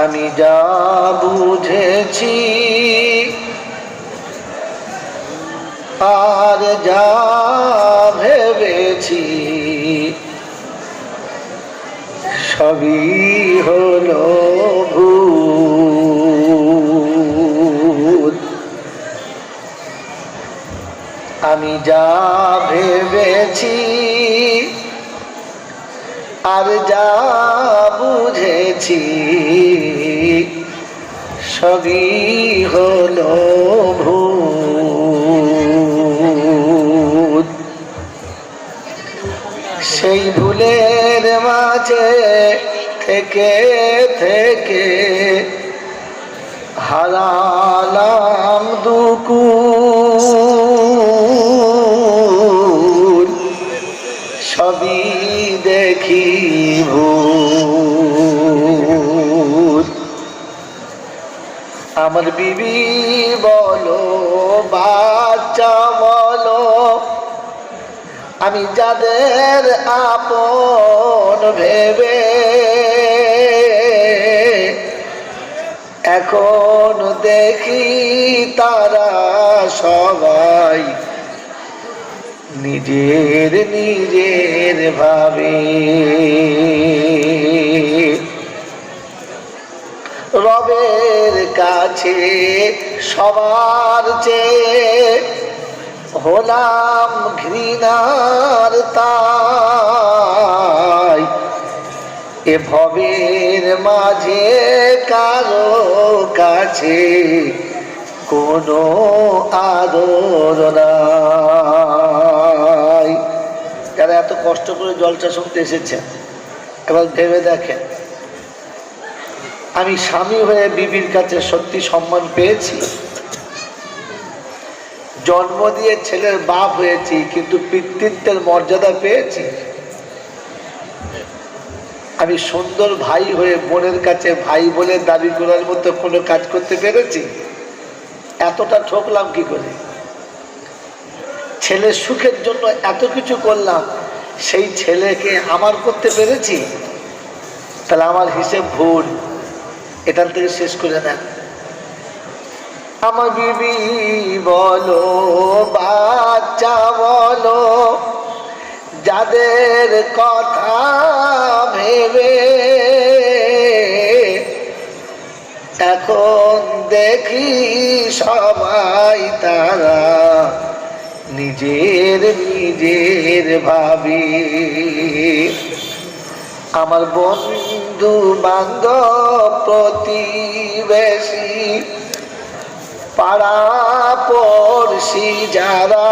আমি যা বুঝেছি আর যা ভেবেছি সবই হলো ভুল। আমি যা ভেবেছি আর যা বুঝেছি সবই হলো ভুল। সেই ভুলের মাঝে থেকে থেকে হারালাম দুকুল, সবই দেখি ভুল। আমার বিবি বলো বাচ্চা বলো, আমি যাদের আপন ভেবে এখন দেখি তারা সবাই নিজের নিজের ভাবে। রবের কাছে সবার চেয়ে হলাম ঘৃণার তাই, এ ভবের মাঝে কারো কাছে কোনো আদর নাই। যারা এত কষ্ট করে জলসা শুনতে এসেছেন, এবার ভেবে দেখেন, আমি স্বামী হয়ে বিবির কাছে সত্যি সম্মান পেয়েছি? জন্ম দিয়ে ছেলের বাপ হয়েছি, কিন্তু পিতৃত্বের মর্যাদা পেয়েছি? আমি সুন্দর ভাই হয়ে বোনের কাছে ভাই বলে দাবি করার মতো কোনো কাজ করতে পেরেছি? এতটা ঠকলাম কি করে? ছেলের সুখের জন্য এত কিছু করলাম, সেই ছেলেকে আমার করতে পেরেছি? তাহলে আমার হিসেব ভুল, এটার থেকে শেষ করে নেন। আমার বিবি বলো বাচ্চা বলো, যাদের কথা ভেবে এখন দেখি সবাই তারা নিজের নিজের ভাবে। আমার বন্ধু বান্ধব প্রতিবেশী পাড়া পড়শি যারা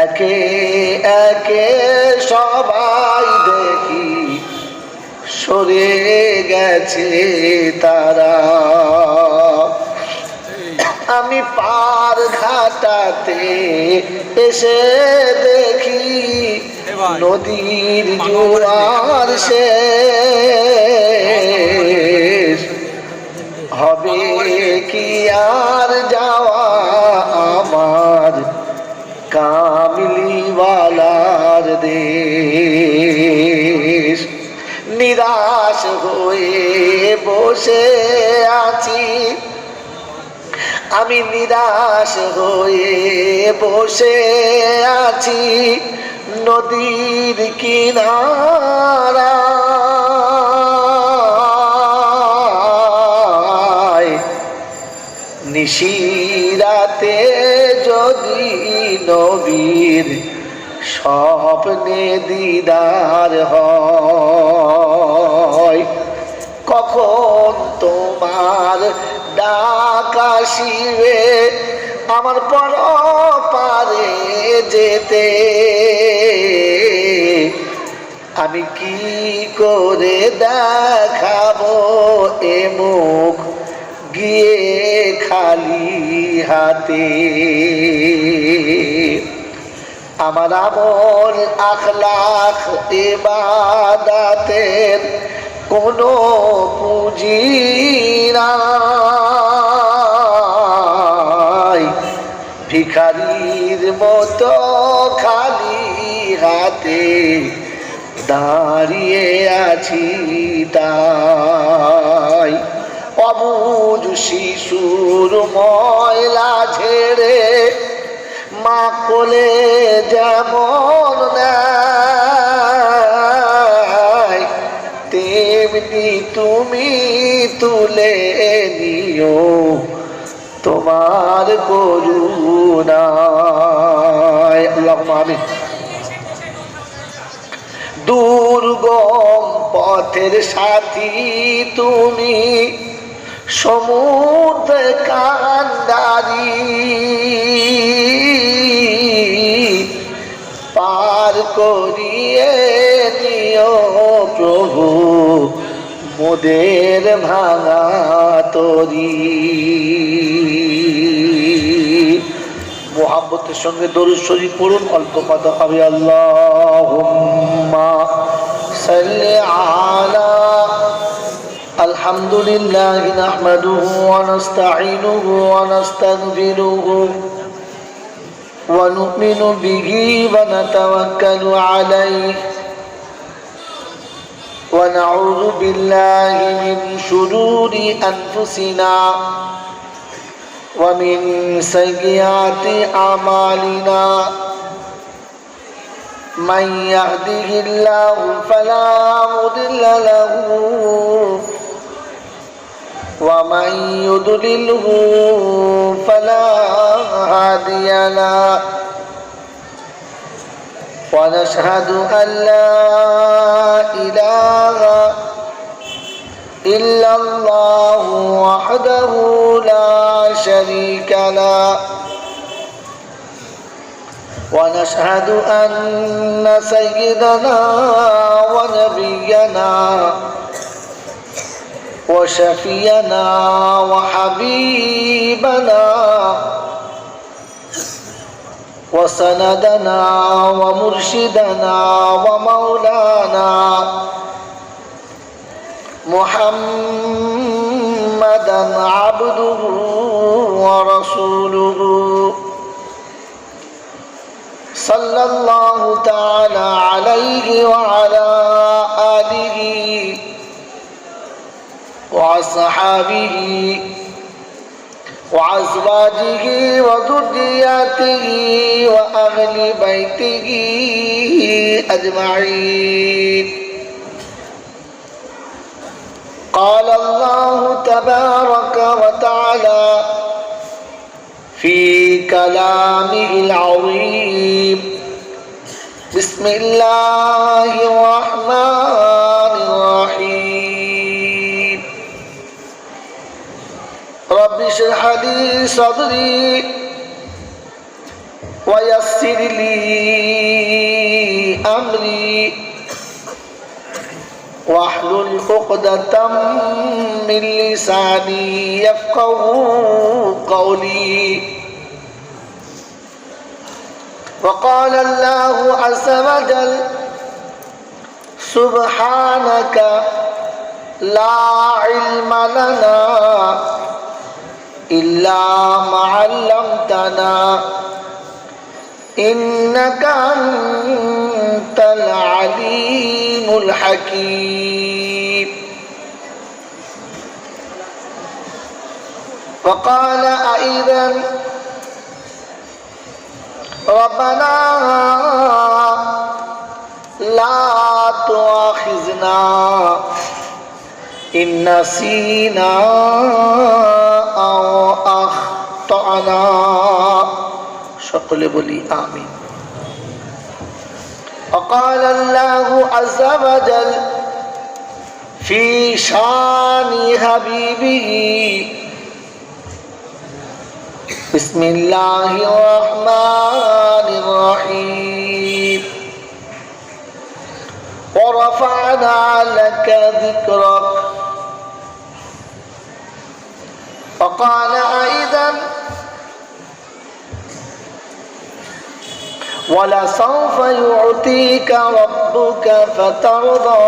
একে একে সবাই দেখি সরে গেছে তারা। আমি পার ঘাটাতে এসে দেখি নদীর জোয়ার শেষ, হবে কি আর যাওয়া আমার কামলিওয়ালার দেশ। নিরাশ হয়ে বসে আছি, আমি নিরাশ হয়ে বসে আছি নদীর কিনারায়। নিশিরাতে যদি নবীর স্বপ্নে দিদার হয়, কখন তোমার ডাক আসিবে আমার পরপারে যেতে। আমি কি করে দেখাবো এ মুখ গিয়ে খালি হাতে। আমার আমল আখলাখ ইবাদতের কোনো পুঁজি নাই, ভিখারির মতো খালি হাতে দাঁড়িয়ে আছি তাই। অবুঝ শিশুর ময়লা ঝেড়ে মা কোলে যেমন নেয়, তেমনি তুমি তুলে নিও তোমার করুণায়। আল্লাহুম্মা আমিন। দুর্গম পথের সাথী তুমি, সমুদ্রে কান্ডারি, পার করিয়ে নিও প্রভু মোদের ভাঙা তরি। মুহাব্বতের সঙ্গে দরুদ শরীফ পড়ুন, অল্প কথা হবে। আল্লাহুম্মা সাল্লি আলা। আলহামদুলিল্লাহ নাহমাদুহু ওয়া নাস্তাঈনুহু ওয়া নাস্তাগফিরুহু ওয়া নু'মিনু বিহি ওয়া নাতাওয়াক্কালু আলাইহি ওয়া নাউযু বিল্লাহি মিন শুরুরি আনফুসিনা ومن سيئات أعمالنا من يهده الله فلا مضل له ومن يضلله فلا هادي له ونشهد أن لا إله إلا الله وحده لا شريك له ونشهد أن سيدنا ونبينا وشفينا وحبيبنا وسندنا ومرشدنا ومولانا محمدا عبده ورسوله صلى الله تعالى عليه وعلى آله وأصحابه وأزواجه وذرياته وأهل بيته أجمعين. قال الله تبارك وتعالى في كلامه العظيم: بسم الله الرحمن الرحيم. رب اشرح لي صدري ويسر لي أمري واحلل عقدة من لساني يفقهوا قولي. وقال الله عز وجل: سبحانك لا علم لنا إلا ما علمتنا إنك أنت العليم الحكيم. وقال أيضا: ربنا لا تؤاخذنا إن نسينا أو أخطأنا. সকলে বলি আমিন। وقال الله عز وجل في شان حبيبه: بسم الله الرحمن الرحيم. ورفعنا لك ذكرك. وقال أيضا: ولسوف يعطيك ربك فترضى.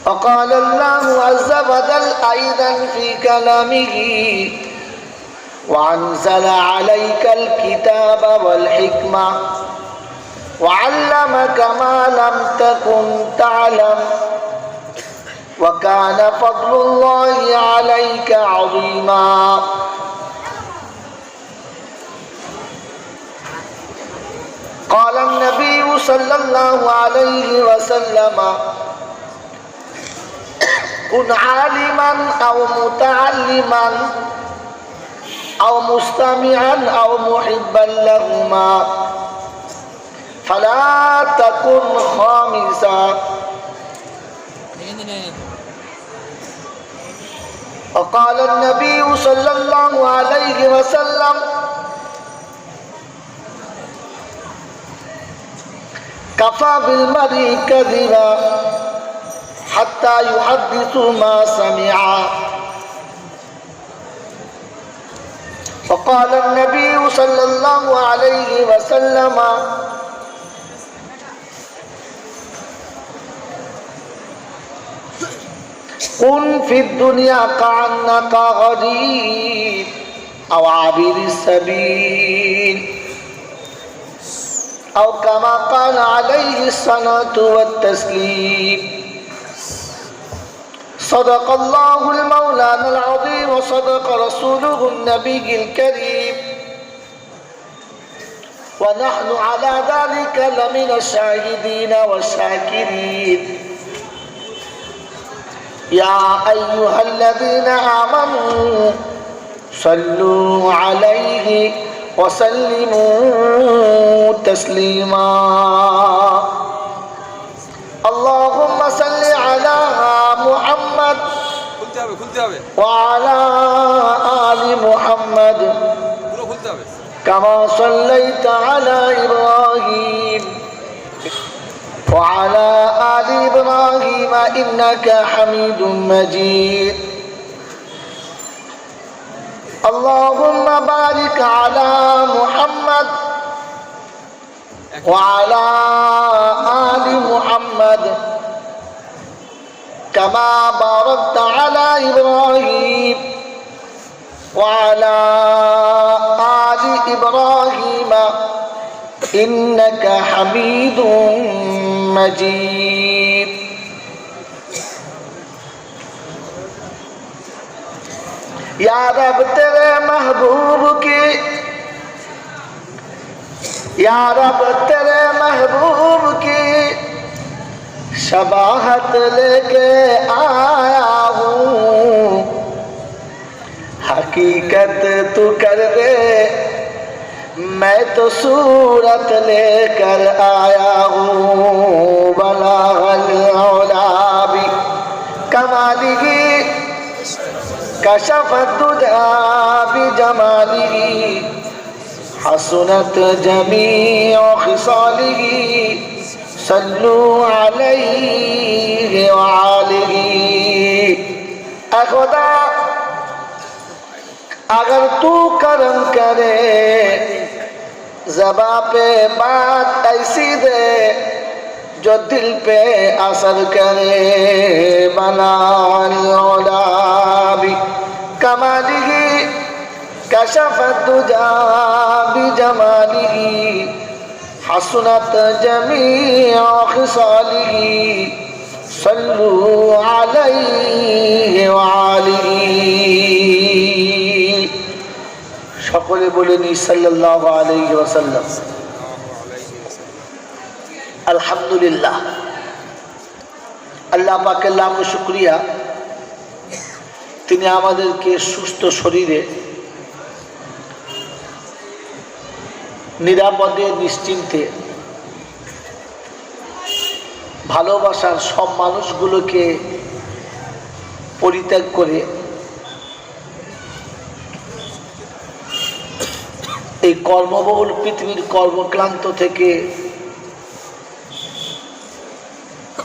وقال الله عز وجل أيضا في كلامه: وأنزل عليك الكتاب والحكمة وعلمك ما لم تكن تعلم وكان فضل الله عليك عظيما. قال النبي صلى الله عليه وسلم كن عالما أو متعلما أو مستمعا أو محبا لهما فلا تكن خامسا. وقال النبي صلى الله عليه وسلم كفى بالمرء كذبا حتى يحدث ما سمع. وقال النبي صلى الله عليه وسلم كن في الدنيا كأنك غريب أو عابر السبيل أو كما قال عليه الصلاة والتسليم. صدق الله المولانا العظيم وصدق رسوله النبي الكريم ونحن على ذلك لمن الشاهدين والشاكرين. يا أيها الذين آمنوا صلوا عليه وسلموا تسليما. اللهم صل على محمد وعلى آل محمد كما صليت على إبراهيم وعلى آل إبراهيم إنك حميد مجيد. اللهم بارك على محمد وعلى آل محمد كما باركت على إبراهيم وعلى آل إبراهيم إنك حميد مجيد. या रब तेरे महबूब की या रब तेरे महबूब की शबाहत लेके आया हूँ। हकीकत तू कर दे मैं तो सूरत लेकर आया हूँ। बलागल औला भी कमालिही कशफत दुजा बिजमालिही हसनत जमीअ खिसालिही सल्लू अलैहि व आलिही। ऐ खुदा अगर तू करम करे ज़बां पे बात ऐसी दे जो दिल पे असर करे। बना कमालिही कशफत दुजा बिजमालिही हसनत जमीअ खिसालिही सल्लू अलैहि व आलिही। সকলে বলেন সাল্লাল্লাহু আলাইহি ওয়াসাল্লাম। আলহামদুলিল্লাহ, আল্লাহ পাকের লাখ শুকরিয়া, তিনি আমাদেরকে সুস্থ শরীরে নিরাপদে নিশ্চিন্তে ভালোবাসার সব মানুষগুলোকে পরিত্যাগ করে এই কর্মবহুল পৃথিবীর কর্মক্লান্ত থেকে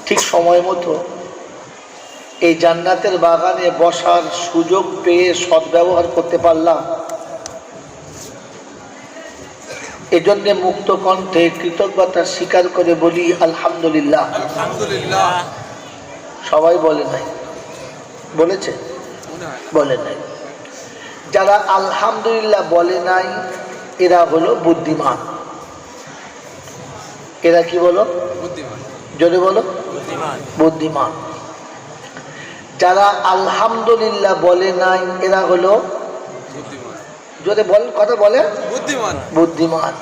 ঠিক সময় মতো এই জান্নাতের বাগানে বসার সুযোগ পেয়ে সদ্ব্যবহার করতে পারলাম। এজন্য মুক্ত কণ্ঠে কৃতজ্ঞতা স্বীকার করে বলি আলহামদুলিল্লাহ। আলহামদুলিল্লাহ। সবাই বলে নাই? বলেছে? বলে নাই। যারা আলহামদুলিল্লাহ বলে নাই এরা হলো বুদ্ধিমান। এরা কি বলো? বুদ্ধিমান। জোরে বলো। বুদ্ধিমান। বুদ্ধিমান। যারা আলহামদুলিল্লাহ বলে নাই এরা হলো বুদ্ধিমান। জোরে বল, কথা বলে। বুদ্ধিমান। বুদ্ধিমান।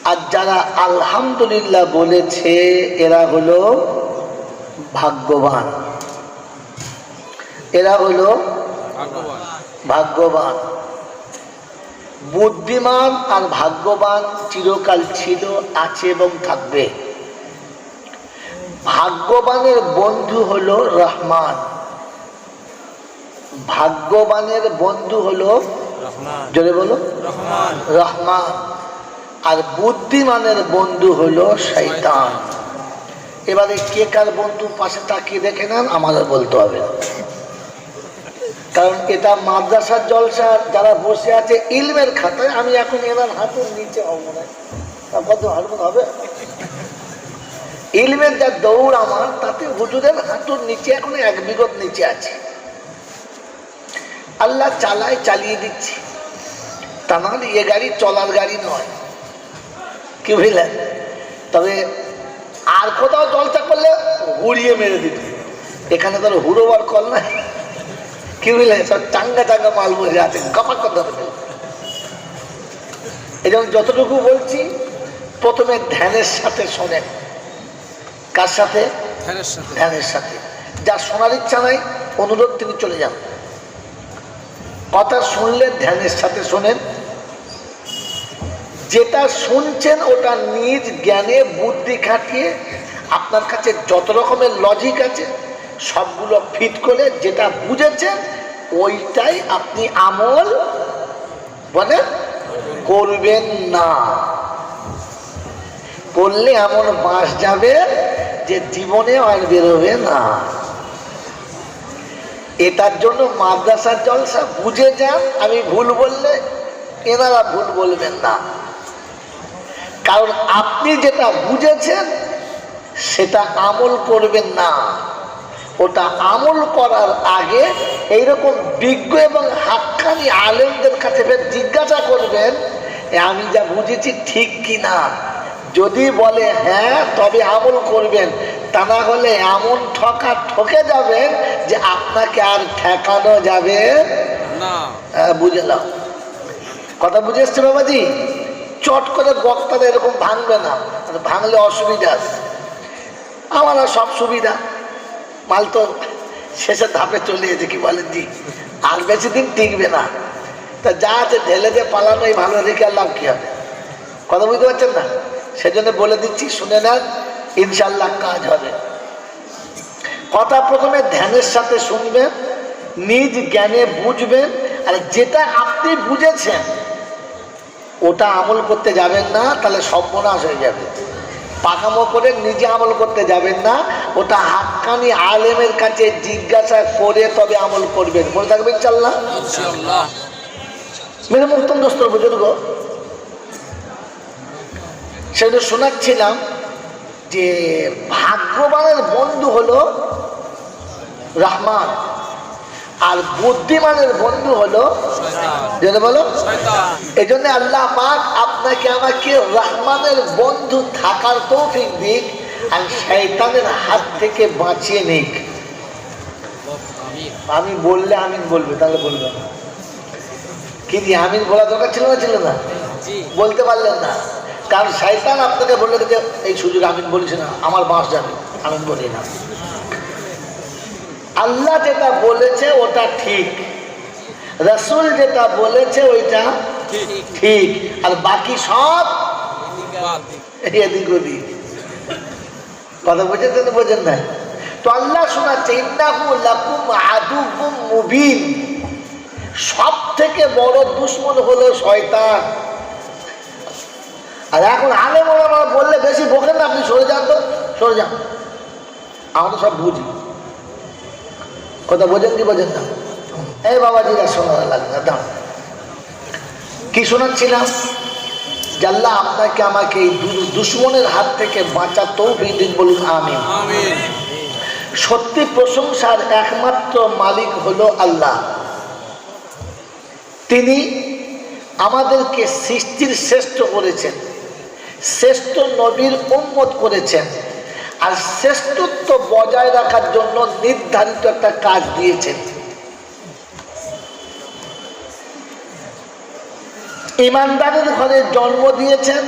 আর যারা আলহামদুলিল্লাহ বলেছে এরা হলো ভাগ্যবান। এরা হলো ভাগ্যবান। ভাগ্যবান। বুদ্ধিমান আর ভাগ্যবান চিরকাল ছিল, আছে এবং থাকবে। ভাগ্যবানের বন্ধু হলো রহমান। ভাগ্যবানের বন্ধু হলো রহমান। জোরে বলো। রহমান। রহমান। আর বুদ্ধিমানের বন্ধু হলো শয়তান। এবারে কে কার বন্ধু পাশে তাকিয়ে দেখে নেন, আমাদের বলতে হবে না। কারণ এটা মাদ্রাসার জলসা, যারা বসে আছে ইলমের খাতায়, আমি এখন এনার হাতের নিচে হব না, কত হারমোন হবে। ইলমের যা দৌড় আমার, তাতে হুজুরের হাঁটুর নিচে এখন 1 বিগত নিচে আছে। আল্লাহ চালায়, চালিয়ে দিচ্ছি, তা নাহলে এ গাড়ি চলার গাড়ি নয়, কি বুঝলেন। তবে আর কোথাও জলসা করলে হুড়িয়ে মেরে দিত, এখানে তার হুড়োবার কল নাই, কি বুঝলেন। সব চাঙ্গা চাঙ্গা মাল বসে আছে, কাপা কথা বলে। এই যেমন যতটুকু বলছি, প্রথমে ধ্যানের সাথে শোনেন। কার সাথে? ধ্যানের সাথে। ধ্যানের সাথে। যার শোনার ইচ্ছা নাই, অনুরোধ, তিনি চলে যান। কথা শুনলে ধ্যানের সাথে শোনেন। যেটা শুনছেন ওটা নিজ জ্ঞানে বুদ্ধি খাটিয়ে, আপনার কাছে যত রকমের লজিক আছে সবগুলো ফিট করে যেটা বুঝেছেন ওইটাই আপনি আমল বলেন করবেন না। করলে এমন বাস যাবে যে জীবনে আর বেরোবে না। এটার জন্য মাদ্রাসার জলসা বুঝে যান। আমি ভুল বললে এনারা ভুল বলবেন না, কারণ আপনি যেটা বুঝেছেন সেটা আমল করবেন না। ওটা আমল করার আগে এইরকম বিজ্ঞ এবং হাক্কানি আলেমদের কাছে জিজ্ঞাসা করবেন, আমি যা বুঝেছি ঠিক কি না। যদি বলে হ্যাঁ, তবে আমল করবেন, তা না হলে এমন ঠকা ঠকে যাবেন যে আপনাকে আর ঠেকানো যাবে না। বুঝলাম, কথা বুঝে এসছে বাবাজি। চট করে বক্তারা এরকম ভাঙবে না, ভাঙলে অসুবিধা আছে। আমার সব সুবিধা, মাল তো শেষের ধাপে চলে এসেছে, কি বলেন জি, আর বেশি দিন টিকবে না। তা যা আছে ঢেলে দিয়ে পালানোই ভালো, রেখে আর লাভ কি হবে। কথা বুঝতে পারছেন না? সেজন্য বলে দিচ্ছি, শুনে নেন, ইনশাল্লাহ কাজ হবে। কথা প্রথমে ধ্যানের সাথে শুনবেন, নিজ জ্ঞানে বুঝবেন। আর যেটা আপনি বুঝেছেন ওটা আমল করতে যাবেন না, তাহলে সর্বনাশ হয়ে যাবে। পাকামো করে নিজে আমল করতে যাবেন না, ওটা হাক্কানি আলেমের কাছে জিজ্ঞাসা করে তবে আমল করবেন। মনে থাকবেন ইনশাআল্লাহ। ইনশাআল্লাহ। মেরে মুহতম দোস্তর বুজুর্গ, সেটা শোনাচ্ছিলাম যে ভাগ্যবানের বন্ধু হলো রহমান, আর বুদ্ধিমানের বন্ধু হলো যেটা বলো শয়তান। এই জন্য আল্লাহ পাক আপনাকে আমাকে রহমানের বন্ধু থাকার তৌফিক দিক, আর শয়তানের হাত থেকে বাঁচিয়ে নিক। আমি বললে আমিন বলবে, তাহলে বলবে না কি দিয়ে আমিন বলা দরকার ছিল না, ছিল না? বলতে পারলেন না, কারণ শয়তান আপনাকে বললে যে এই সুযোগ আমিন বলিস না, আমার বাঁশ যাবে, আমিন বলি না। আল্লাহ যেটা বলেছে ওটা ঠিক, রাসূল যেটা বলেছে ওইটা ঠিক, আর বাকি সব এদিক ওদিক। কথা বুঝেছেন, বোঝেন না? তো আল্লাহ শোনাচ্ছে, ইন্নাহু লাকুম আদুউম মুবিন, সব থেকে বড় দুশমন হলো শয়তান। আর এখন আলেম ওলামা বললে বেশি বকেন না, আপনি সরে যান তো, সরে যান, আমরা সব বুঝি। কথা বোঝেন কি বোঝেন না? এই বাবাজিরা শোনা লাগবে না, দাও। কি শোনাচ্ছিলাম? আল্লাহ আপনাকে আমাকে এই দুশমনের হাত থেকে বাঁচা তৌফিক দিন, বলুন আমিন। আমিন। সত্যি প্রশংসার একমাত্র মালিক হলো আল্লাহ। তিনি আমাদেরকে সৃষ্টির শ্রেষ্ঠ করেছেন, শ্রেষ্ঠ নবীর উম্মত করেছেন, আর শ্রেষ্ঠত্ব বজায় রাখার জন্য নির্ধারিত একটা কাজ দিয়েছেন। ইমানদারের ঘরে জন্ম দিয়েছেন,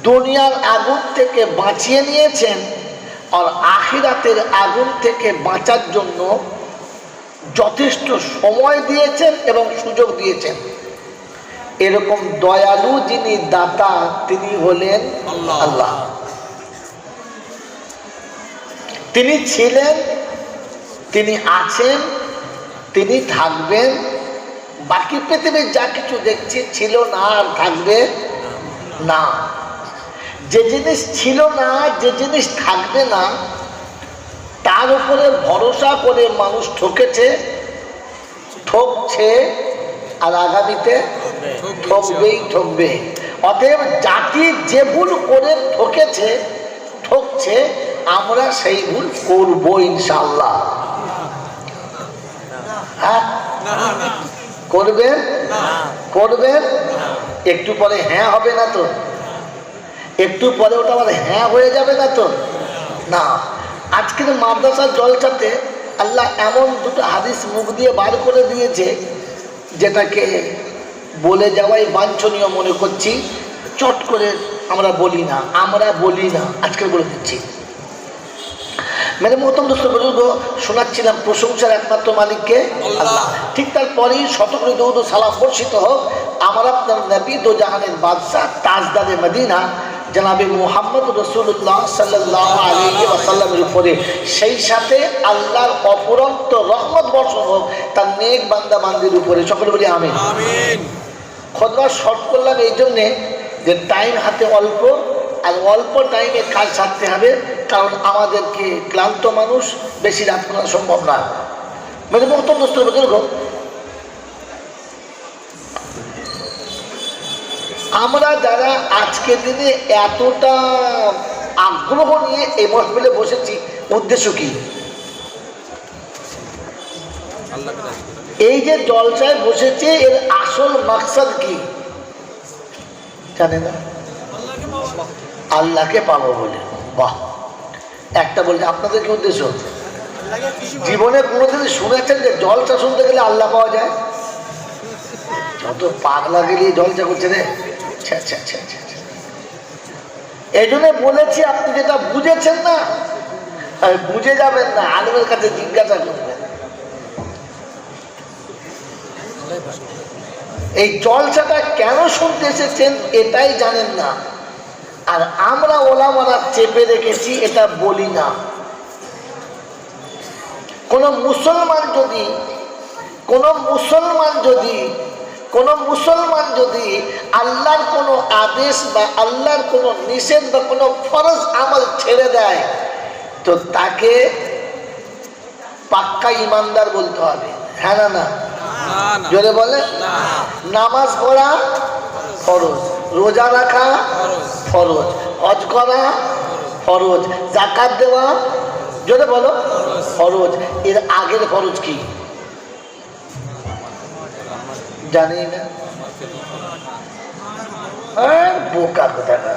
দুনিয়ার আগুন থেকে বাঁচিয়ে নিয়েছেন, আর আখিরাতের আগুন থেকে বাঁচার জন্য যথেষ্ট সময় দিয়েছেন এবং সুযোগ দিয়েছেন। এরকম দয়ালু যিনি দাতা তিনি হলেন আল্লাহ। তিনি ছিলেন, তিনি আছেন, তিনি থাকবেন। বাকি পৃথিবীর যা কিছু দেখছি ছিল না আর থাকবে না। যে জিনিস ছিল না, যে জিনিস থাকবে না, তার উপরে ভরসা করে মানুষ ঠকেছে, ঠকছে, আর আগামীতে ঠকবেই ঠকবে। অতএব জাতি যে ভুল করে ঠকেছে, ঠকছে, আমরা সেই ভুল করবো ইনশাআল্লাহ। হ্যাঁ, করবেন? করবেন? একটু পরে হ্যাঁ হবে না তো? একটু পরে ওটা আবার হ্যাঁ হয়ে যাবে না তো? না। আজকের মাদ্রাসার জলসাতে আল্লাহ এমন দুটো হাদিস মুখ দিয়ে বার করে দিয়েছে, যেটাকে বলে যাওয়াই বাঞ্ছনীয় মনে করছি। চট করে আমরা বলি না, আজকে বলে দিচ্ছি। মেরে মোহতরম দোস্ত বুজুর্গ, শোনাচ্ছিলাম প্রশংসার একমাত্র মালিককে আল্লাহ। ঠিক তারপরেই শতকরি দরুদ ও সালাম বর্ষিত হোক আমার আপনার নবী দো জাহানের বাদশাহ তাজদারে মদিনা জনাবে মুহাম্মদ রাসূলুল্লাহ সাল্লাল্লাহু আলাইহি ওয়াসাল্লামের উপরে। সেই সাথে আল্লাহর অফুরন্ত রহমত বর্ষণ হোক তার নেক বান্দা বান্দির উপরে। সকলে বলি আমিন। খুতবা শর্ট করলাম এই জন্যে যে টাইম হাতে অল্প, আর অল্প টাইমে কাজ সারতে হবে, কারণ আমাদেরকে ক্লান্ত মানুষ, বেশি রাত করা সম্ভব না। মেরে মোহতরম দোস্ত বুজুর্গ, আমরা যারা আজকে দিনে এতটা আগ্রহ নিয়ে এই মহফিলে বসেছি, উদ্দেশ্য কি? এই যে জলসায় বসেছে, এর আসল মাকসাদ কি জানে না? আল্লাহকে পাবো বলে। বাহ, একটা বলছে আপনাদের কি উদ্দেশ্য? জীবনে কোনোদিন শুনেছেন যে জলসা শুনতে গেলে আল্লাহ পাওয়া যায়? যত পাগলা গেলে জলসা করছে রে। এই জন্য বলেছি, আপনি যেটা বুঝেছেন না, বুঝে যাবেন না, আলেমের কাছে জিজ্ঞাসা করবেন। এই জলসাটা কেন শুনতে এসেছেন এটাই জানেন না, আর আমরা ওলামারা চেপে রেখেছি, এটা বলি না। কোন মুসলমান যদি আল্লাহর কোনো আদেশ বা আল্লাহর কোনো নিষেধ বা কোনো ফরজ আমল ছেড়ে দেয়, তো তাকে পাক্কা ইমানদার বলতে হবে। হ্যাঁ না? না জোরে বলে। নামাজ পড়া ফরজ, রোজা রাখা ফরজ, হজ করা ফরজ, যাকাত দেওয়া জোরে বলো ফরজ। এর আগের ফরজ কি জানি না? বোকা কোথাকা।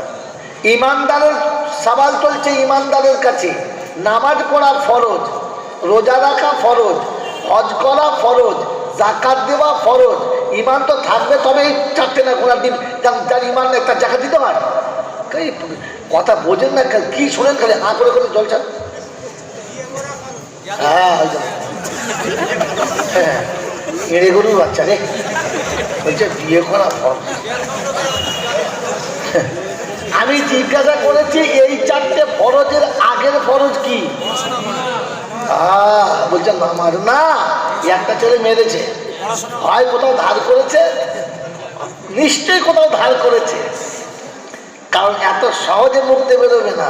ইমানদারের সওয়াল চলছে ইমানদারের কাছে। নামাজ পড়া ফরজ, রোজা রাখা ফরজ, হজ করা ফরজ, যাকাত দেওয়া ফরজ। ইমান তো থাকবে তবেই চারটে না ঘোরার দিন যার ইমান নেই তার যাকাত দিতে হয়? কথা বোঝেন না, কি শোনেন খালি হাঁ করে করে জলছা। হ্যাঁ, এড়ে গরুর বাচ্চা রে, বলছে বিয়ে করা ফরজ। আমি জিজ্ঞাসা করেছি এই চারটে ফরজের আগের ফরজ কি? বলছে নামাজ না। একটা ছেলে মেরেছে, হয় কোথাও ধার করেছে, নিশ্চয়ই কোথাও ধার করেছে, কারণ এত সহজে মুখ দিয়ে বেরোবে না।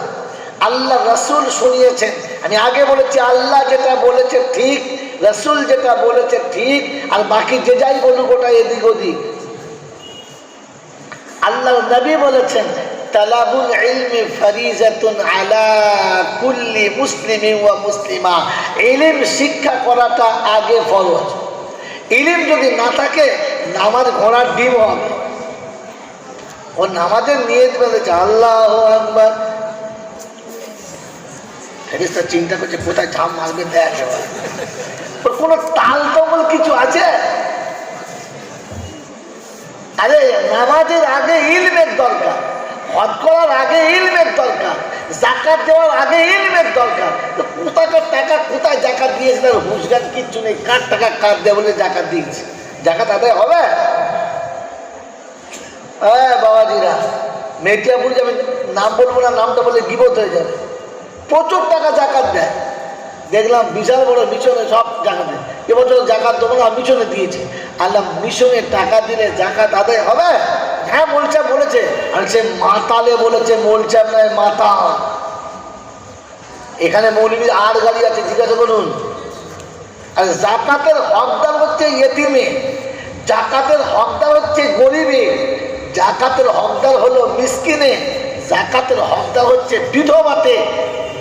আল্লাহ রাসূল শুনিয়েছেন। আমি আগে বলেছি আল্লাহ যেটা বলেছে ঠিক, রাসূল যেটা বলেছে ঠিক, আর বাকি যে যাই বলুক ওটা এদিক ওদিক। আল্লাহ নবী বলেছেন তালাবুল ইলমি ফারিজাতুন আলা কুল্লি মুসলিমিন ওয়া মুসলিমা। ইলম শিক্ষা করাটা আগে ফরজ। ইলম যদি না থাকে নামাজ ঘোড়ার ডিম হবে। ও নামাজের নিয়ত বেঁধেছে আল্লাহু আকবার। ফেরেশতা চিন্তা করছে কোথায় ঝাম মারবে দেখ এবার। ওর কোনো তাল তমল কিছু আছে? আরে নামাজের আগে ইলমের দরকার, হজ করার আগে ইলমের দরকার, জাকাত দেওয়ার আগে ইলমের দরকার। তো কোথাকার টাকা কোথায় জাকাত দিয়েছে তার হুঁশজ্ঞান কিচ্ছু নেই। কার টাকা কার দেয় বলে জাকাত দিয়েছে, জাকাত আদায় হবে? হ্যাঁ বাবাজিরা, মেটিয়াপুর যাবেন, নাম বলবো না, নামটা বলে গিবত হয়ে যাবে। প্রচুর টাকা জাকাত দেয়, দেখলাম বিশাল বড় মিশনে সব জাকাত দেয়। এবছর জাকাত দেবো না, মিশনে দিয়েছে। আল্লাহ মিশনে টাকা দিলে জাকাত আদায় হবে? হ্যাঁ মোলচাপ বলেছে, আর সে মাতালে বলেছে, মোলচাপ নয় মাতা। এখানে মৌলবীর আর গাড়ি আছে, জিজ্ঞাসা করুন। আর জাকাতের হকদার হচ্ছে ইয়েতিমে, জাকাতের হকদার হচ্ছে গরিবে, জাকাতের হকদার হলো মিসকিনে, জাকাতের হকদার হচ্ছে বিধবাতে,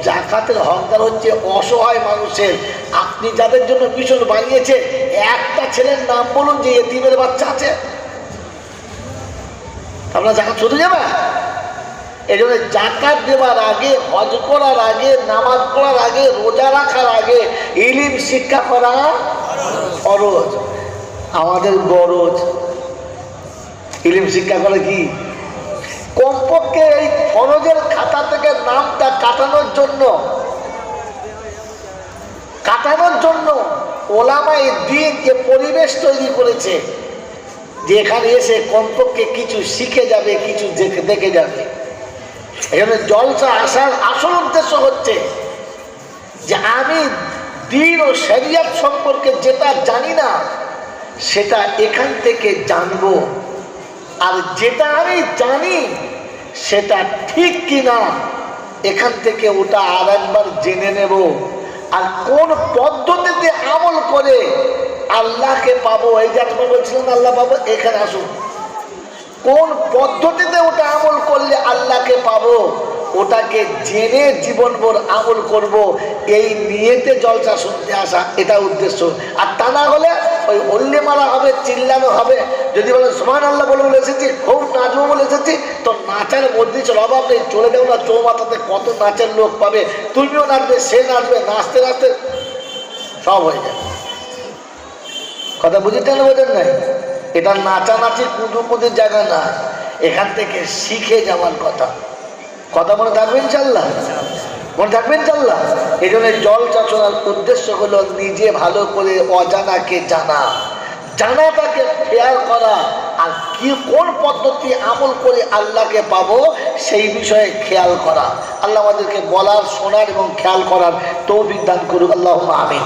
জাকাতের হকদার হচ্ছে অসহায় মানুষের। আপনি যাদের জন্য মিশন বানিয়েছে, একটা ছেলের নাম বলুন যে এতিমের বাচ্চা আছে, আপনার জাকাত শুধু যাবে। এই জন্য জাকাত দেওয়ার আগে, হজ করার আগে, নামাজ পড়ার আগে, রোজা রাখার আগে ইলম শিক্ষা করা ফরজ। আমাদের গরজ ইলম শিক্ষা করে কি? কমপক্ষে এই ফরজের খাতা থেকে নামটা কাটানোর জন্য ওলামায়ে দ্বীন যে পরিবেশ তৈরি করেছে, যে এখানে এসে কমপক্ষে কিছু শিখে যাবে, কিছু দেখে যাবে। এখানে জলসা আসার আসল উদ্দেশ্য হচ্ছে যে আমি দ্বীন ও শরিয়ত সম্পর্কে যেটা জানি না সেটা এখান থেকে জানবো, আর যেটা আমি জানি সেটা ঠিক কিনা এখান থেকে ওটা আর একবার জেনে নেব। আর কোন পদ্ধতিতে আমল করে আল্লাহকে পাবো, এই যে আপনি বলছিলেন আল্লাহ পাবো, এখানে আসুন। কোন পদ্ধতিতে ওটা আমল করলে আল্লাহকে পাবো, ওটাকে জেনে জীবনভর আমল করব, এই নিয়েতে জলসা শুনতে আসা, এটা উদ্দেশ্য। আর তা না হলে ওই অল্লি মারা হবে, চিল্লানো হবে। যদি বলেন সুবহানাল্লাহ বলে বলে এসেছি, খুব নাচবো বলে এসেছি, তো নাচার মধ্যে অভাব নেই। চলে যাও না চৌমাথাতে, কত নাচের লোক পাবে, তুমিও নাচবে, সে নাচবে, নাচতে নাচতে সব হয়ে যাবে। কথা বুঝতে না বোঝেন নাই? এটা নাচানাচি কুঁদুকুঁদির জায়গা না, এখান থেকে শিখে যাওয়ার কথা। কথা মনে থাকবেন ইনশাআল্লাহ, মনে থাকবেন ইনশাআল্লাহ। এই জন্য জল চাচনার উদ্দেশ্য হলো নিজে ভালো করে অজানাকে জানা, জানাটাকে ফেয়ার করা, আর কি কোন পদ্ধতি আমল করে আল্লাহকে পাবো সেই বিষয়ে খেয়াল করা। আল্লাহ আমাদেরকে বলার, শোনার এবং খেয়াল করার তৌফিক দান করুক, আল্লাহুম্মা আমিন।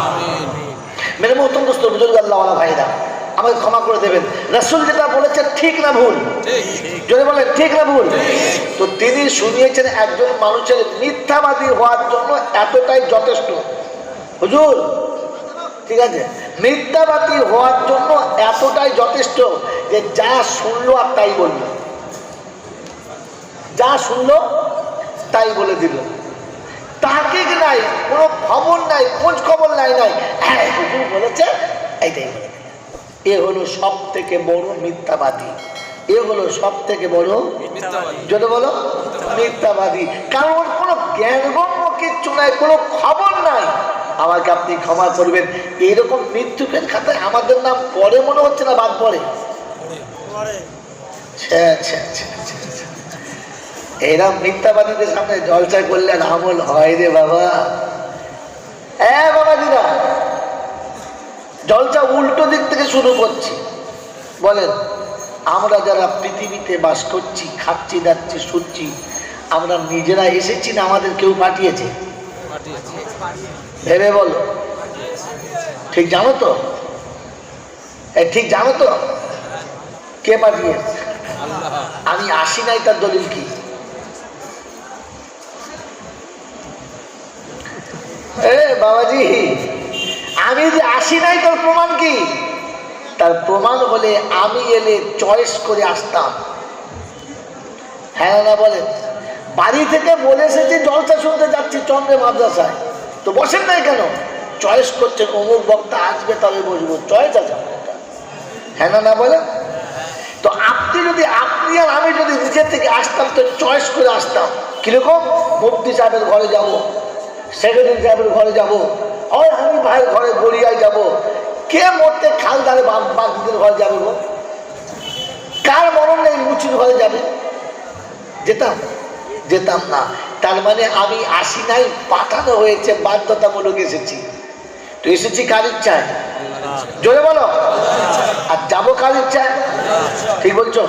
মেরে মোহতরম দোস্ত, বুজুর্গ, আল্লাহওয়ালা ভাইরা, আমাকে ক্ষমা করে দেবেন। রাসূল যেটা বলেছেন ঠিক না ভুল? যদি বলেন ঠিক না ভুল, তো তিনি শুনিয়েছেন একজন মানুষের মিথ্যাবাদী হওয়ার জন্য এতটাই যথেষ্ট। হুজুর ঠিক আছে, মিথ্যাবাদী হওয়ার জন্য এতটাই যথেষ্ট যে যা শুনলো আর তাই বলল, যা শুনলো তাই বলে দিল, তাকে নাই, কোনো খবর নাই, খোঁজ খবর নাই, হ্যাঁ হুজুর বলেছে এইটাই বলে। এ হলো সব থেকে বড় মিথ্যাবাদী, এ হলো সব থেকে বড় যদি বলো মিথ্যাবাদী। কারণ কোনো জ্ঞানগম্য কিচ্ছু নাই, কোনো খবর নাই। আমাকে আপনি ক্ষমা করবেন, এইরকম মৃত্যুকের খাতায় আমাদের নাম পড়ে মনে হচ্ছে না বাদ পড়ে? এরকম মিথ্যাবাদীদের সামনে জলসা করলে আমল হয় রে বাবা। হ্যাঁ বাবাজিরা, জলসা উল্টো দিক থেকে শুরু করছি। বলেন, আমরা যারা পৃথিবীতে বাস করছি, খাচ্ছি, দাচ্ছি, শুচ্ছি, আমরা নিজেরা এসেছি না আমাদের কেউ পাঠিয়েছে? ভেবে বলো, ঠিক জানো তো? ঠিক জানো তো কে পাঠিয়েছে? আমি আসি নাই তার দলিল কি? বাবাজি, আমি যে আসি নাই তার প্রমাণ কি? তার প্রমাণ হলে আমি এলে চয়েস করে আসতাম। হ্যাঁ না বলেন? বাড়ি থেকে বলে এসেছি জলসা শুনতে যাচ্ছি চন্দ্রে মাদ্রাসায়, তো বসেন নাই কেন? চয়েস করছেন অমুক বক্তা আসবে তবে বসবো, চয়েস আছে। হ্যাঁ না বলে? তো আপনি আর আমি যদি নিজের থেকে আসতাম, তো চয়েস করে আসতাম, কিরকম? মুফতি সাহেবের ঘরে যাব, সেক্রেটারি সাহেবের ঘরে যাব, হয় আমি ভাইয়ের ঘরে গড়িয়ায় যাব, কে মরতে খালদারে বাগদিদের ঘরে যাবে গো? কার মরণ নেই মুচির ঘরে যাবে? যেতাম না। তার মানে আমি আসি নাই, পাঠানো হয়েছে, বাধ্যতামূলক এসেছি। তো এসেছি কার ইচ্ছায়? জোরে বলো। আর যাবো কার ইচ্ছায়? ঠিক বলছো?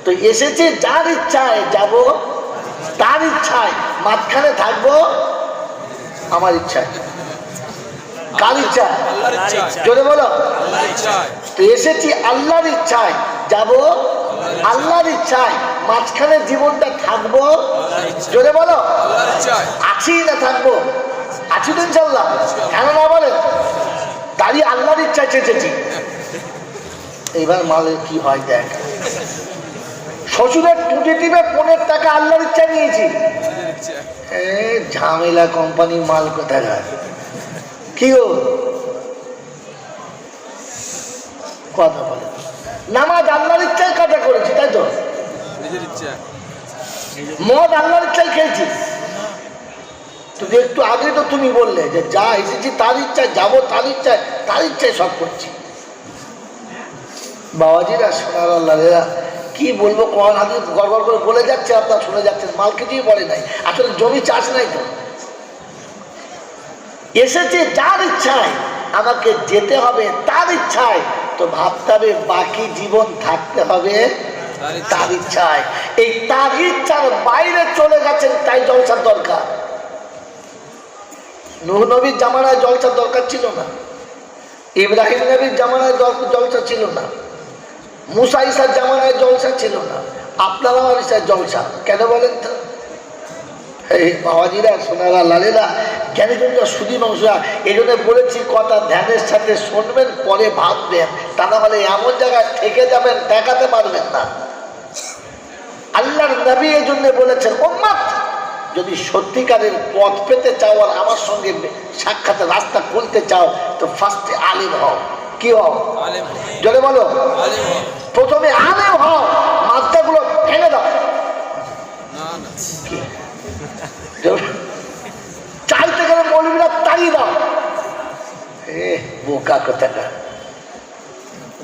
তো এসেছি যার ইচ্ছায়, যাব তার ইচ্ছায়, মাঝখানে থাকবো আমার ইচ্ছায়। কার ইচ্ছায়? জোরে বলো। তো এসেছি আল্লাহর ইচ্ছায়, যাব আল্লাহর ইচ্ছায়, মাঝখানে জীবনটা থাকবো, জোরে বলো, আছি না থাকবো? আছি তো ইনশাল্লাহ। কেন না বলেন? দাঁড়িয়ে আল্লাহর ইচ্ছায় চেয়েছি। এইবার মালের কি হয় দেখ, শ্বশুরের টুটি টিপে 15 টাকা আল্লাহর ইচ্ছায় নিয়েছি, ঝামেলা, কোম্পানির মাল কোথায় কি গো? কথা বলে নামাজ আল্লাহর ইচ্ছায় কাটা করেছি, তাই তো? মদ আল্লাহর ইচ্ছায় খেয়েছি। তুমি একটু আগে তো তুমি বললে যে যা এসেছি তার ইচ্ছায়, যাবো তার ইচ্ছায় সব করছি। বাবাজিরা, সোনার আল্লাহরা, কি বলবো, কোরআন হাদিস গড়গড় করে বলে যাচ্ছে, আপনারা শুনে যাচ্ছেন, মাল কিছুই বলে নাই। আসলে জমি চাষ নাই তো, এসেছে যার ইচ্ছায়, আমাকে যেতে হবে তার ইচ্ছায়। তো ভাবতে হবে বাকি জীবন থাকতে হবে তার ইচ্ছায়। এই তার ইচ্ছার বাইরে চলে গেছেন, তাই জলসার দরকার। নূহ নবীর জামানায় জলসার দরকার ছিল না, ইব্রাহিম নবীর জামানায় জলসা ছিল না, মুসা ঈসার জামানায় জলসা ছিল না, আপনার আমার ঈসার জলসা কেন বলেন তো? এই বাবাজিরা, সোনারা, লালেরা, জ্ঞানীজনরা, সুদী মানুষরা, এই জন্য বলেছি কথা ধ্যানের সাথে শুনবেন, পরে ভাববেন, তা না হলে এমন জায়গায় থেকে যাবেন দেখাতে পারবেন না। আল্লাহর নবী এই জন্য বলেছেন, উম্মত যদি সত্যিকারের পথ পেতে চাও আর আমার সঙ্গে সাক্ষাতের রাস্তা খুলতে চাও, তো ফার্স্টে আলিম হও। কি হও? জোরে বলো। প্রথমে আলিম হও, মাথাগুলো ভেঙে দাও, চাইতে গেলে মৌলবীরা তাড়িয়ে দাও। বোকা কোথাকা।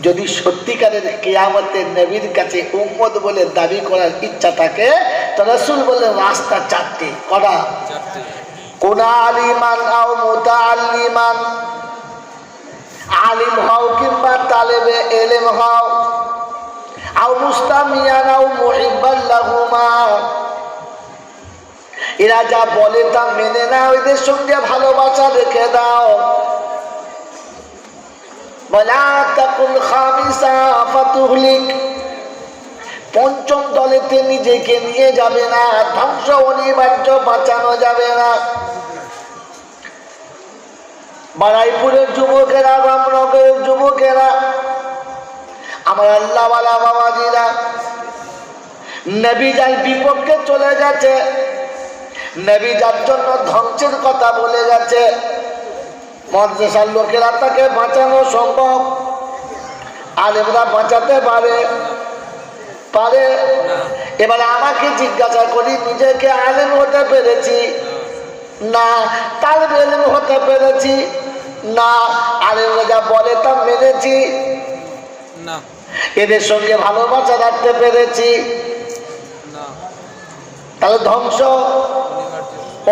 যদি সত্যিকারের কিয়ামতের নবীর কাছে উম্মত বলে দাবি করার ইচ্ছা থাকে, তো রাসূল বললেন রাস্তা 4টি। কটা? কোন আলিমান আও মুতাআল্লিমান, আলিম হও কিংবা তালেবে ইলম হও, আও মুস্তামিয়ান আও মুহিব্বান লাহুমা। এরা যা বলে তা মেনে নাও, এদের সঙ্গে ভালোবাসা রেখে দাও। বলা তাকুল খামিসা ফাতুহলিক, পঞ্চম দলেতে নিজেকে নিয়ে যাবে না, ধ্বংস অনিবার্য, বাঁচানো যাবে না। বারাইপুরের যুবকেরা, রামনগরের যুবকেরা, আমার আল্লাহওয়ালা বাবাজিরা, নবী যার বিপক্ষে চলে গেছে, নবী যার জন্য ধ্বংসের কথা বলে গেছে, মাদ্রাসার লোকেরা তাকে বাঁচানো সম্ভব? আলেমরা বাঁচাতে পারে? এবারে আমাকে জিজ্ঞাসা করি, নিজেকে আলেম হতে পেরেছি না, তালেবে ইলম হতে পেরেছি না, আলেমরা যা বলে তা মেনেছি না, এদের সঙ্গে ভালোবাসা রাখতে পেরেছি না, তাহলে ধ্বংস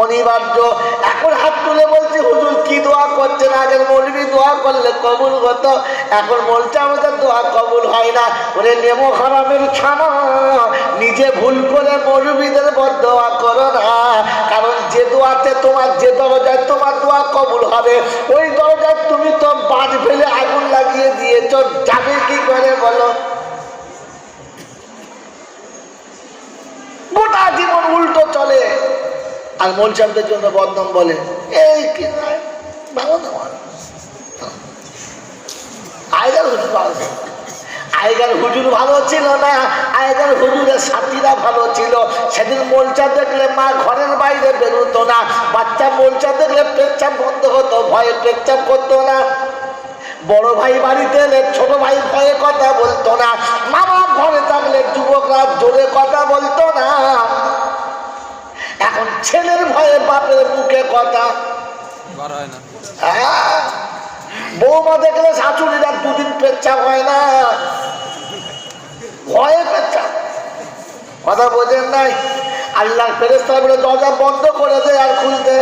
অনিবার্য। এখন হাত তুলে বলছি, হুজুর কি দোয়া করছেন? আগের মৌলবী দোয়া করলে কবুল হতো, এখন বলছে আমাদের দোয়া কবুল হয় না। ওরে নেমো হারামের ছানা, নিজে ভুল করে মৌলবীদের বদদোয়া করো না। কারণ যে দোয়াতে তোমার, যে দরজায় তোমার দোয়া কবুল হবে, ওই দরজায় তুমি তো বাজ ফেলে আগুন লাগিয়ে দিয়েছ, যাবে কি করে বলো? গোটা জীবন উল্টো চলে, আর মৌল সাহেবদের জন্য বদনাম বলে। এই কি ভালো না, আগের হুজুর ভালো ছিল, আগের হুজুর ভালো ছিল না, আগের হুজুরের সাথীরা ভালো ছিল। সেদিন মোলচা দেখলে মা ঘরের বাইরে বেরোতো না, বাচ্চা মোলচা দেখলে পেচ্ছাপ বন্ধ হতো, ভয়ে পেচ্ছাপ করতো না। বড় ভাই বাড়িতে এলে ছোট ভাই ভয়ে কথা বলতো না, মামা ঘরে থাকলে যুবকরা জোরে কথা বলতো না। এখন ছেলের ভয়ে বাপের মুখে কথা। বার হয় না। বৌমা দেখলে শাশুড়িরা দুদিন পেচ্ছাপ হয় না, ভয়ে পেচ্ছাপ। কথা বোঝেন নাই? আল্লাহ ফেরেশতা বলে দরজা বন্ধ করে দে আর খুলতে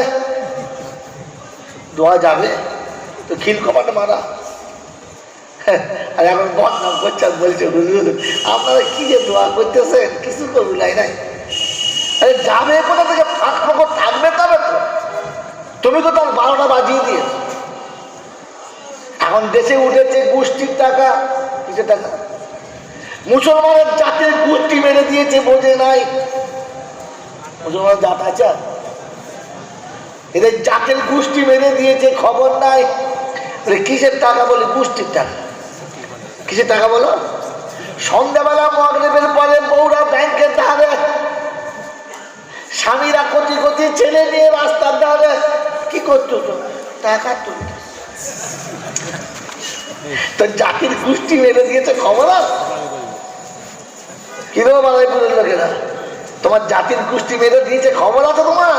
দোয়া যাবে তো খিল কপাট মারা। আর এখন বদনাম করছে, বলছে হুজুর আপনারা কি যে দোয়া করতেছেন, কিছু তো ভুলাই নাই। আরে যাবে কোথা থেকে, ফাঁক ফোকর থাকবে তবে তো। তুমি তো তার 12টা বাজিয়ে দিয়ে। এখন দেশে উঠেছে গোষ্ঠীর টাকা, কিসের টাকা? মুসলমানের জাতির গোষ্ঠী মেরে দিয়েছে, বোঝে নাই। মুসলমান জাত আছে, এদের জাতের গোষ্ঠী মেরে দিয়েছে, খবর নাই। কিসের টাকা? বলে গোষ্ঠীর টাকা। কিসের টাকা বলো? সন্ধ্যাবেলা মাগরিবের পরে বউরা ব্যাংকের ধারে, স্বামীরা কোটি কোটি ছেলে নিয়ে রাস্তার ধারে কি করতো? তো টাকা তুলতো। তো জাতির গোষ্ঠী মেরে দিয়েছে, খবর আছে? কিরো বালাইপুরের লোকেরা তোমার জাতির গোষ্ঠী মেরে দিয়েছে, খবর আছে তোমার?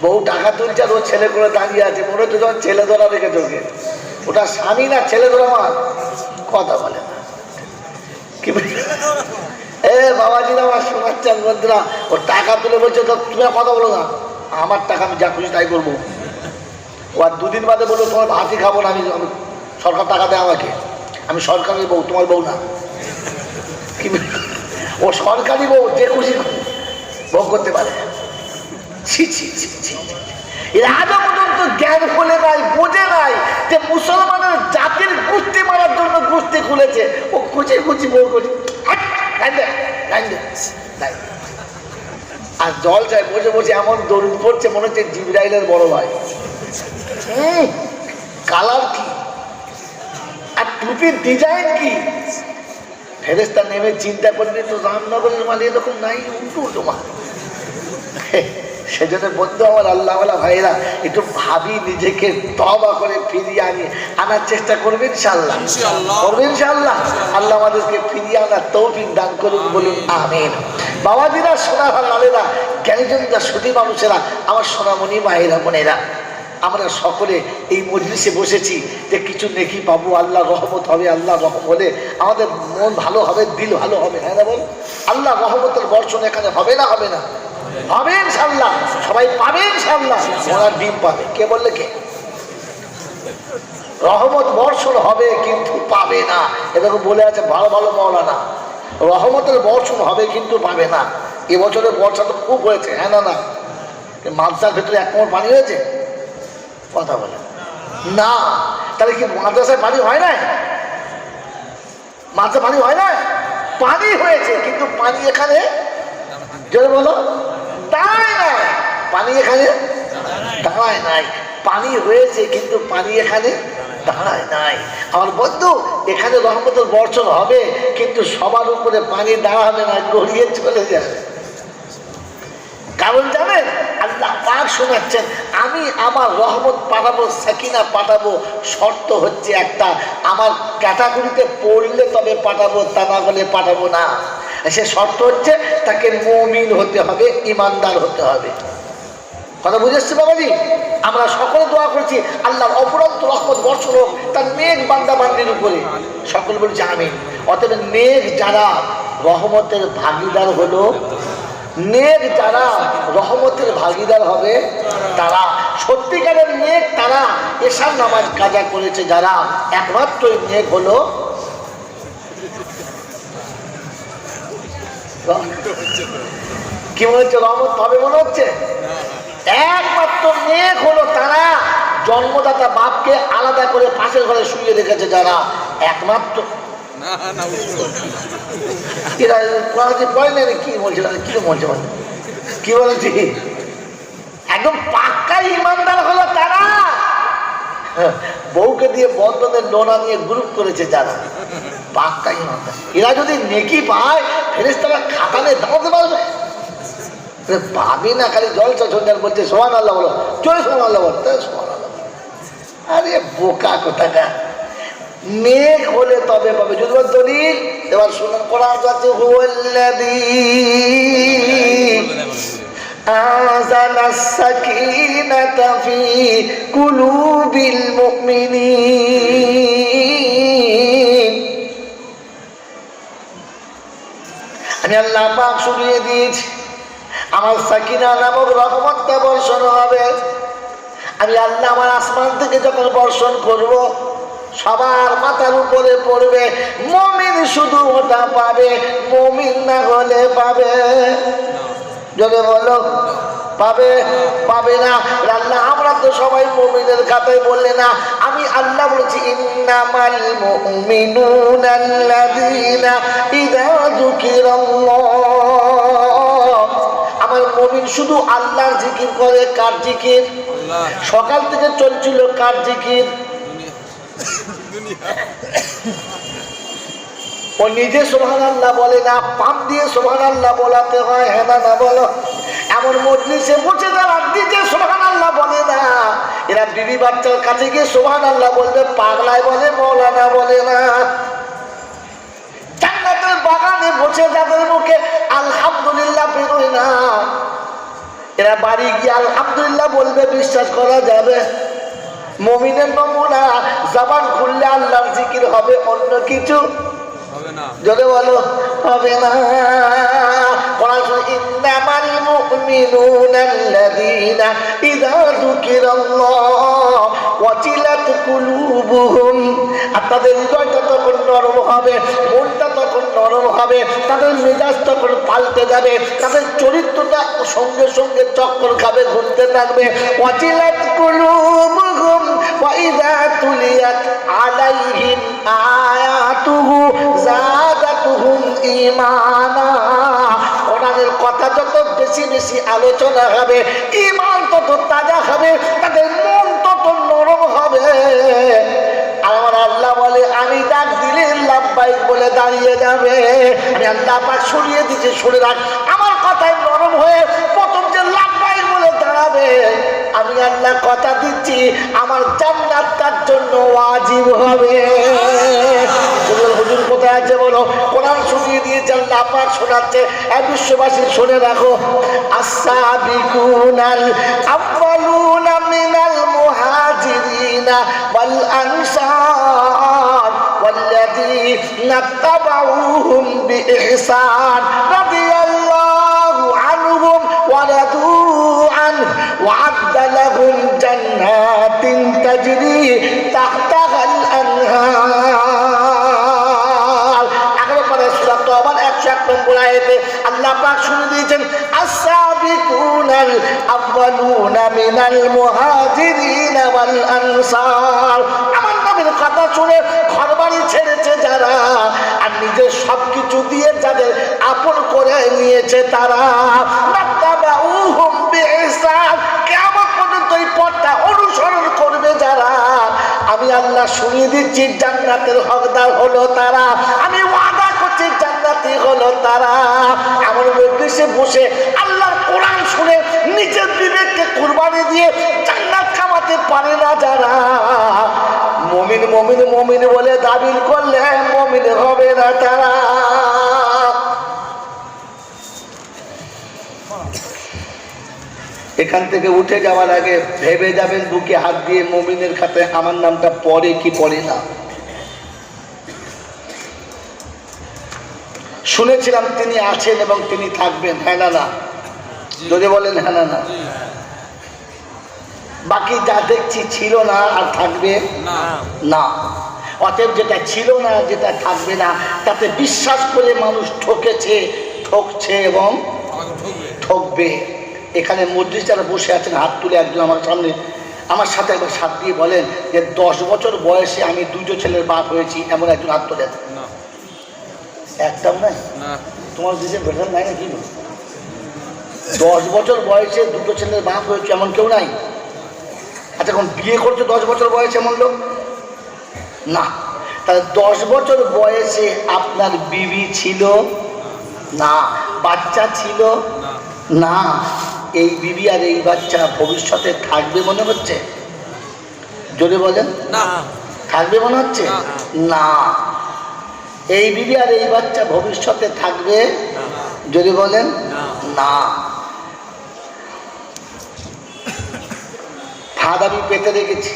বউ টাকা তুলছে আর ও ছেলে করে দাঁড়িয়ে আছে, মনে হচ্ছে তোমার ছেলে ধরা রেখে চোখে। ওটা স্বামী না ছেলে ধরা মার, কথা বলে না। কি বাবাজিরা আমার শোনাচ্ছেন বন্ধুরা, ও টাকা তুলে বলছে তো তুমি কথা বলো না, আমার টাকা আমি যা খুশি তাই করবো। ও আর দুদিন বাদে বললো তোমার ভাতই খাবো না, আমি সরকার টাকা দেয় আমাকে, আমি সরকারের বউ, তোমার বউ না। কি ও সরকারি বউ, যে খুশি ভোগ করতে পারে। ছি ছি ছি ছি, এর আজও পর্যন্ত জ্ঞান খুলে নাই, বোঝে নাই যে মুসলমানের জাতির গোষ্ঠী মারার জন্য গোষ্ঠী খুলেছে। ও কুচি কুচি বউ করি আর জল চাই বসে বসে এমন দৌড় পড়ছে, মনে হচ্ছে জিবরাইলের বড় ভাই। কালার কি আর টুপির ডিজাইন কি! ফেরেশতা নেমে চিন্তা করলে তো রামনগরের মাল এরকম নাই, উল্টো উল্টো মাল। সেজন্য বন্ধু আমার আল্লাহওয়ালা ভাইরা, একটু ভাবি নিজেকে তওবা করে ফিরিয়ে আনার চেষ্টা করবেন ইনশাআল্লাহ। করবেন ইনশাআল্লাহ। আল্লাহ আমাদেরকে ফিরিয়ে আনার তৌফিক দান করুন, বলুন আমিন। বাবাজিরা, সোনা লালেরা, জ্ঞানীজনরা, সুধী মানুষেরা, আমার সোনামণি মায়েরা, বোনেরা, আমরা সকলে এই মজলিসে বসেছি যে কিছু নেকি পাবো, আল্লাহ রহমত হবে। আল্লাহ রহম হলে আমাদের মন ভালো হবে, দিল ভালো হবে। হ্যাঁ না বল? আল্লাহ রহমতের বর্ষণ এখানে হবে না? হবে না? হবে ইনশাআল্লাহ। সবাই পাবে ইনশাআল্লাহ, ওনার ডিম পাবে। কে বললে? কে? রহমত বর্ষণ হবে কিন্তু পাবে না, এরকম বলে আছে ভালো ভালো মাওলানা। রহমতের বর্ষণ হবে কিন্তু পাবে না। এবছরের বর্ষা তো খুব হয়েছে। হ্যাঁ না? না, মাদ্রাসার ভেতরে এক কোমর পানি হয়েছে? কথা বলে না। তাহলে কি মাদ্রাসায় পানি হয় না? মাদ্রাসা পানি হয় না? পানি হয়েছে কিন্তু পানি এখানে জোরে বলো দাঁড়ায় নাই। পানি এখানে দাঁড়ায় নাই। পানি হয়েছে কিন্তু পানি এখানে দাঁড়ায় নাই। আমার বন্ধু, এখানে রহমতের বর্ষণ হবে কিন্তু সবার উপরে পানি দাঁড়াবে না, গড়িয়ে চলে যাবে। কারণ জানেন, আল্লাহ পাক শোনাচ্ছেন, আমি আমার রহমত পাঠাবো, সাকিনা পাঠাবো, শর্ত হচ্ছে একটা, আমার ক্যাটাগরিতে পড়লে তবে পাঠাবো, তা না হলে পাঠাবো না। সে শর্ত হচ্ছে তাকে মুমিন হতে হবে, ইমানদার হতে হবে। কথা বুঝেছি বাবাজি? আমরা সকলে দোয়া করছি আল্লাহর অপরন্ত রহমত বর্ষণ হোক তার নেক বান্দা বান্দির উপরে। সকল বলছি আমিন। অতএব নেক যারা রহমতের ভাগিদার হলো, নেক যারা রহমতের ভাগিদার হবে, তারা সত্যিকারের নেক, তারা এশার নামাজ কাজা করেছে যারা, একমাত্র নেক হলো কি মনে হচ্ছে? রহমত পাবে মনে হচ্ছে? একমাত্র নেক হলো তারা জন্মদাতা বাপকে আলাদা করে পাশের ঘরে শুয়ে রেখেছে যারা, একমাত্র। এরা পড়ে নেই, কি বলছে? কি বলছে? কি বলেছি? একদম পাক্কা ইমানদার হলো তারা। বউকে দিয়ে বন্ধনের নোনা নিয়ে গ্রুপ করেছে যারা, পাক্কা ইমানদার। এরা যদি নেকি পায়, ফেরেশতারা খাতানে দাঁড়াতে পারবে? ভাবি না, খালি জলসা সন্ধ্যার বলছে সুবহানাল্লাহ বলো, চলে সুবহানাল্লাহ বলো, সুবহানাল্লাহ। আরে বোকা কোথাকার! নেক হলে তবে পাবে। যদি বল দলিল, এবার শুনুন কোরআন আছে হুয়াল্লাযী আনজালাস সাকিনাতা ফি কুলুবিল মুমিনিন। আমি আল্লাহ পাক শুনিয়ে দিয়েছি আমার সাকিনা নামক রহমতটা বর্ষণ হবে। আমি আল্লাহ আমার আসমান থেকে যখন বর্ষণ করব সবার মাথার উপরে পড়বে। মুমিন শুধু ওটা পাবে, মুমিন না হলে পাবে। যদি বলো পাবে, পাবে না। আল্লাহ আমরা তো সবাই মুমিনের খাতায় বললে না, আমি আল্লাহ বলেছি ইন্নামাল মুমিনুনা আল্লাযীনা ইযা যুকিরাল্লাহ। আমার মুমিন শুধু আল্লাহর জিকির করে। কার জিকির? সকাল থেকে চলছিল কার জিকির? ও নিজে সুবহানাল্লাহ বলে না, পাপ দিয়ে সুবহানাল্লাহ বলাতে হয়। হ্যাঁ না বলো? এমন মজলিসে বসে যারা নিজে সুবহানাল্লাহ বলে না, এরা বিবি বাচ্চার কাছে গিয়ে সুবহানাল্লাহ বলবে, পাগলায় বলে, মৌলানা বলে না। জান্নাতের বাগানে বসে যাদের মুখে আলহামদুলিল্লাহ বেরোয় না, এরা বাড়ি গিয়ে আলহামদুলিল্লাহ বলবে, বিশ্বাস করা যাবে? মুমিনের নমুনা জবান খুললে আল্লাহর জিকির হবে, অন্য কিছু হবে না। যদি বলো হবে না। ইন্নামাল মুমিনুনা আল্লাযীনা ইযা যুকিরাল্লাহ ওয়াজিলাত কুলুবুহুম। আর তাদের হৃদয়টা তখন নরম হবে, মনটা তখন নরম হবে, তাদের মেজাজ তখন পাল্টে যাবে, তাদের চরিত্রটা সঙ্গে সঙ্গে চক্কর খাবে, ঘুরতে থাকবে। ওয়াজিলাত কুলুবুহুম ওয়া ইযা তুলিয়াত আলাইহিম আয়াতুহু যাদাতুহুম ঈমানা। কোরআনের কথা যত বেশি বেশি আলোচনা হবে, ঈমান তত তাজা হবে, তাদের মন তত নরম হবে। আর আমার আল্লাহ বলে আমি ডাক দিলে লাব্বাইক বলে দাঁড়িয়ে যাবে। আমি আল্লাহ পাক শুনিয়ে দিচ্ছি, শুনে রাখ, আমার কথায় নরম হয়ে প্রথম যে লাব্বাইক বলে দাঁড়াবে, আমি আল্লাহ কথা দিচ্ছি আমার জান্নাত তার জন্য ওয়াজিব হবে। হুজুর কোথায় আছে বলো? কোরআন শুনিয়ে দিয়েছে, আল্লাহ পাক শোনাচ্ছে। বিশ্ববাসী শুনে রাখো, আস-সাবিকুনাল আউয়ালুনা মিনাল মুহাজিরিনা ওয়াল আনসার ওয়াল্লাযীনা তাবাউহুম বিইহসান রাদিয়াল্লাহু আনহুম ওয়া রাদু আনহু ওয়া আ'আদ্দা লাহুম জান্নাতিন তাজরি তাহতাহাল আনহার। সূরা তাওবার 101 নম্বর আয়াতে আল্লাহ পাক শুনিয়ে দিয়েছেন, আস-সাবিকুনাল আউয়ালুনা মিনাল মুহাজিরিনা ওয়াল আনসার। আমার নবীর কথা শুনে ঘরবাড়ি ছেড়েছে যারা, আর নিজের সবকিছু দিয়ে যাদের আপন করে নিয়েছে তারা, তাবাউহুম বিইহসান, কিয়ামত পর্যন্ত এই পথটা অনুসরণ করবে যারা, আমি আল্লাহ শুনিয়ে দিচ্ছি জান্নাতের হকদার হলো তারা। আমি ওয়াদা করছি জান্নাতি হলো তারা। এমন মজলিসে বসে আল্লাহর কোরআন শুনে নিজের বিবেককে কুরবানি দিয়ে জান্নাত কামাতে পারে না যারা, মুমিন মুমিন মুমিন বলে দাবি করলে মুমিন হবে না তারা। এখান থেকে উঠে যাওয়ার আগে ভেবে যাবেন, বুকে হাত দিয়ে, মুমিনের খাতায় আমার নামটা পড়ে কি পড়ে না। শুনেছিলাম তিনি আছেন এবং তিনি থাকবেন, হ্যাঁ না? যদি বলেন হ্যাঁ না। বাকি যা দেখছি ছিল না আর থাকবে না। অতএব যেটা ছিল না, যেটা থাকবে না, তাতে বিশ্বাস করে মানুষ ঠকেছে, ঠকছে এবং ঠকবে। এখানে মসজিদ যারা বসে আছেন হাত তুলে একজন আমার সামনে, আমার সাথে একবার সাথ দিয়ে বলেন যে 10 বছর বয়সে আমি 2 ছেলের বাপ হয়েছি, এমন একজন হাত তোলেন। একটাও নাই? তোমার দিকে বেটার নাই নাকি? 10 বছর বয়সে 2 ছেলের বাপ হয়েছে এমন কেউ নাই? আচ্ছা, এখন বিয়ে করছে 10 বছর বয়সে এমন লোক না? তাহলে 10 বছর বয়সে আপনার বিবি ছিল না, বাচ্চা ছিল না। এই বিবি আর এই বাচ্চা ভবিষ্যতে থাকবে মনে হচ্ছে? যদি বলেন না, থাকবে মনে হচ্ছে না। না। এই বিবি আর এই বাচ্চা ভবিষ্যতে থাকবে না। যদি বলেন না। না। ফাঁদ আমি পেতে রেখেছি,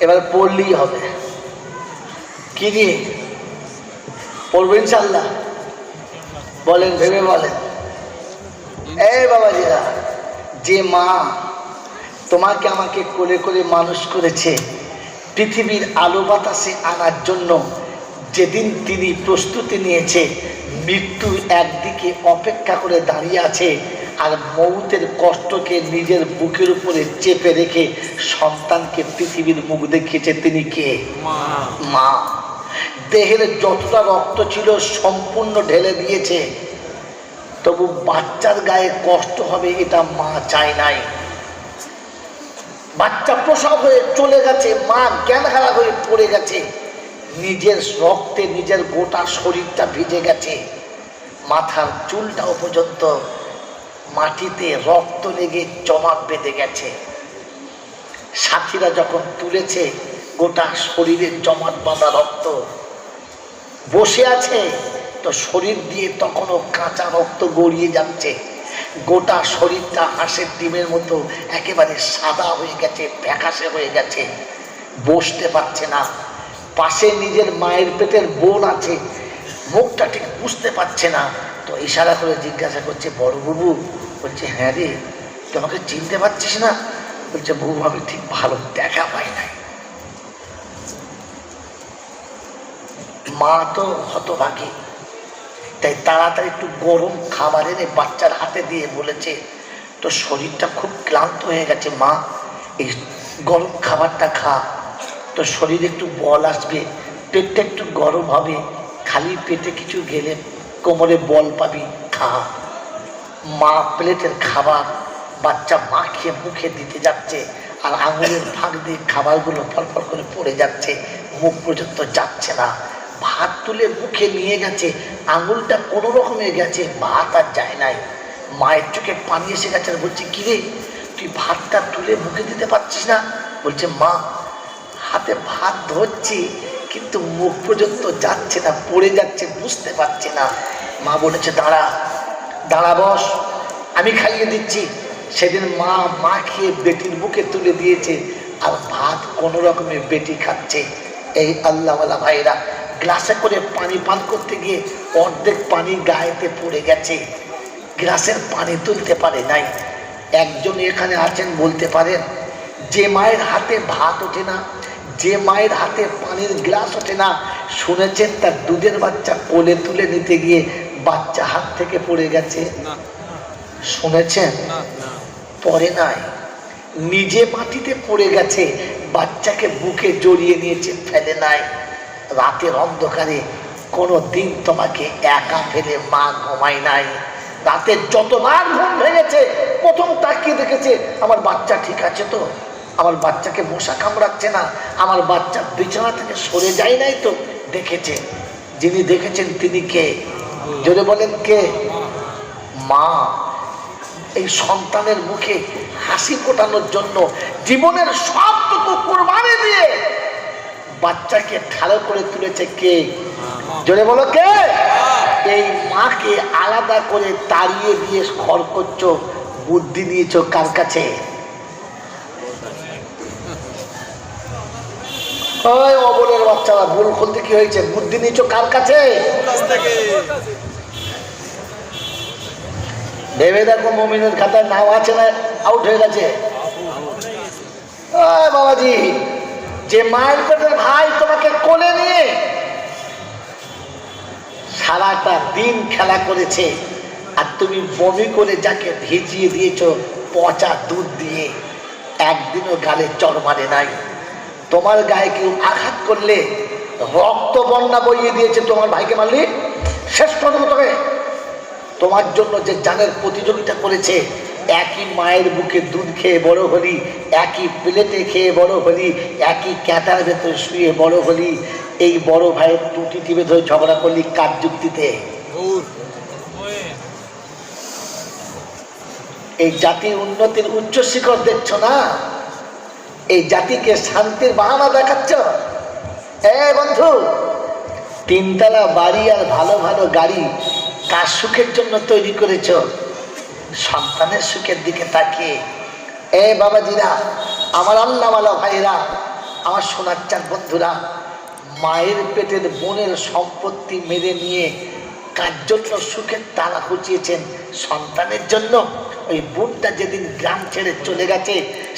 এবার পড়লেই হবে। কি দিয়ে পড়বো ইনশাল্লাহ? বলেন, ভেবে বলেন। এই বাবাজিরা, যে মা তোমাকে আমাকে কোলে করে মানুষ করেছে, পৃথিবীর আলো বাতাসে আনার জন্য যেদিন তিনি প্রস্তুতি নিয়েছে, মৃত্যু একদিকে অপেক্ষা করে দাঁড়িয়ে আছে, আর মৌতের কষ্টকে নিজের বুকের উপরে চেপে রেখে সন্তানকে পৃথিবীর মুখ দেখিয়েছে, তিনি কে? মা। মা। দেহের যতটা রক্ত ছিল সম্পূর্ণ ঢেলে দিয়েছে, তবু বাচ্চার গায়ে কষ্ট হবে এটা মা চায় নাই। বাচ্চা প্রসব হয়ে চলে গেছে, মা জ্ঞান হারা হয়ে পড়ে গেছে, নিজের রক্তে নিজের গোটা শরীরটা ভিজে গেছে, মাথার চুলটাও পর্যন্ত মাটিতে রক্ত লেগে জমাট বেঁধে গেছে। সাথীরা যখন তুলেছে, গোটা শরীরের জমাট বাঁধা রক্ত বসে আছে, তো শরীর দিয়ে তখনও কাঁচা রক্ত গড়িয়ে যাচ্ছে, গোটা শরীরটা হাঁসের ডিমের মতো একেবারে সাদা হয়ে গেছে, ফ্যাকাশে হয়ে গেছে, বসতে পারছে না। পাশে নিজের মায়ের পেটের বোন আছে, মুখটা ঠিক বুঝতে পারছে না, তো ইশারা করে জিজ্ঞাসা করছে, বড় বুবু? বলছে, হ্যাঁ রে, তোমাকে চিনতে পারছিস না? বলছে, বুবু আমি ঠিক ভালো দেখা পাই নাই। মা তো হতভাগী, তাই তাড়াতাড়ি একটু গরম খাবার এনে বাচ্চার হাতে দিয়ে বলেছে, তো শরীরটা খুব ক্লান্ত হয়ে গেছে মা, এই গরম খাবারটা খা, তো শরীরে একটু বল আসবে, পেটটা একটু গরম হবে, খালি পেটে কিছু গেলে কোমরে বল পাবি, খা। মা প্লেটের খাবার বাচ্চা মা খেয়ে মুখে দিতে যাচ্ছে, আর আঙুলের ফাঁক দিয়ে খাবারগুলো ফলফল করে পড়ে যাচ্ছে, মুখ পর্যন্ত যাচ্ছে না। ভাত তুলে মুখে নিয়ে গেছে, আঙুলটা কোনো রকমে গেছে, ভাত আর যায় নাই। মায়ের চোখে পানি এসে গেছে, আর বলছে, কিরে তুই ভাতটা তুলে মুখে দিতে পারছিস না? বলছে, মা হাতে ভাত ধরছি, কিন্তু মুখ পর্যন্ত যাচ্ছে না, পড়ে যাচ্ছে, বুঝতে পারছি না। মা বলেছে, দাঁড়া দাঁড়া, বস, আমি খাইয়ে দিচ্ছি। সেদিন মা খেয়ে বেটির বুকে তুলে দিয়েছে, আর ভাত কোনো রকমে বেটি খাচ্ছে। এই আল্লাহওয়ালা ভাইরা গ্লাসে করে পানি পান করতে গিয়ে অর্ধেক পানি গায়েতে পড়ে গেছে, গ্লাসের পানি তুলতে পারে নাই। একজন এখানে আছেন বলতে পারেন, যে মায়ের হাতে ভাত ওঠে না, যে মায়ের হাতে পানির গ্লাস ওঠে না, শুনেছেন তার দুধের বাচ্চা কোলে তুলে নিতে গিয়ে বাচ্চা হাত থেকে পড়ে গেছে? না। শুনেছেন? না। না। পড়ে নাই, নিজে মাটিতে পড়ে গেছে, বাচ্চাকে বুকে জড়িয়ে নিয়েছে, ফেলে নাই। রাতের অন্ধকারে কোনো দিন তোমাকে একা ফেলে মা ঘুমায় নাই। রাতে যতবার ঘুম ভেঙেছে, প্রথম তাকিয়ে দেখেছে, আমার বাচ্চা ঠিক আছে তো, আমার বাচ্চাকে মশা কামড়াচ্ছে না, আমার বাচ্চা বিছানা থেকে সরে যায় নাই তো। দেখেছে, যিনি দেখেছেন তিনি কে? যদি বলেন কে? মা। এই সন্তানের মুখে হাসি ফোটানোর জন্য জীবনের সবটুকু কোরবানি দিয়ে বাচ্চাকে ঠাড়ো করে তুলেছে কে? জোরে বলো কে? এই মাকে আলাদা করে তাড়িয়ে দিয়ে খড় করছো, বুদ্ধি দিয়েছ কার কাছে? ওই অবলের বাচ্চারা, ভুল খুলতে কি হয়েছে? বুদ্ধি নিয়েছ কার কাছে? ভেবে দেখো, মুমিনের খাতায় নাম আছে না আউট হয়ে গেছে? বাবাজি, যে মায়ের পেটের ভাই তোমাকে কোলে নিয়ে সারাটা দিন খেলা করেছে, আর তুমি বমি করে যাকে ভিজিয়ে দিয়েছ পচা দুধ দিয়ে, একদিনও গালে চড় মারে নাই। তোমার গায়ে কেউ আঘাত করলে রক্ত বন্যা বইয়ে দিয়েছে, তোমার ভাইকে মারলি শেষ করে দেবো তোকে। তোমার জন্য যে জানের প্রতিযোগিতা করেছে, একই মায়ের বুকে দুধ খেয়ে বড় হলি, একই প্লেটে খেয়ে বড় হলি, একই ক্যাটার ভেতরে শুয়ে বড় হলি, এই বড় ভাইয়ের টুটি টিপে ধরে ঝগড়া করলি কার যুক্তিতে? এই জাতির উন্নতির উচ্চ শিখর দেখছো না? এই জাতিকে শান্তির বাহানা দেখাচ্ছ। বন্ধু, তিনতলা বাড়ি আর ভালো ভালো গাড়ি কার সুখের জন্য তৈরি করেছ? সন্তানের সুখের দিকে তাকিয়ে। বাবাজিরা, আমার আল্লাহওয়ালা ভাইরা, আমার সোনার চাঁদ বন্ধুরা, মায়ের পেটের বোনের সম্পত্তি মেরে নিয়ে কার জন্য সুখের তালা খুঁচিয়েছেন? সন্তানের জন্য। ওই বোনটা যেদিন গ্রাম ছেড়ে চলে গেছে,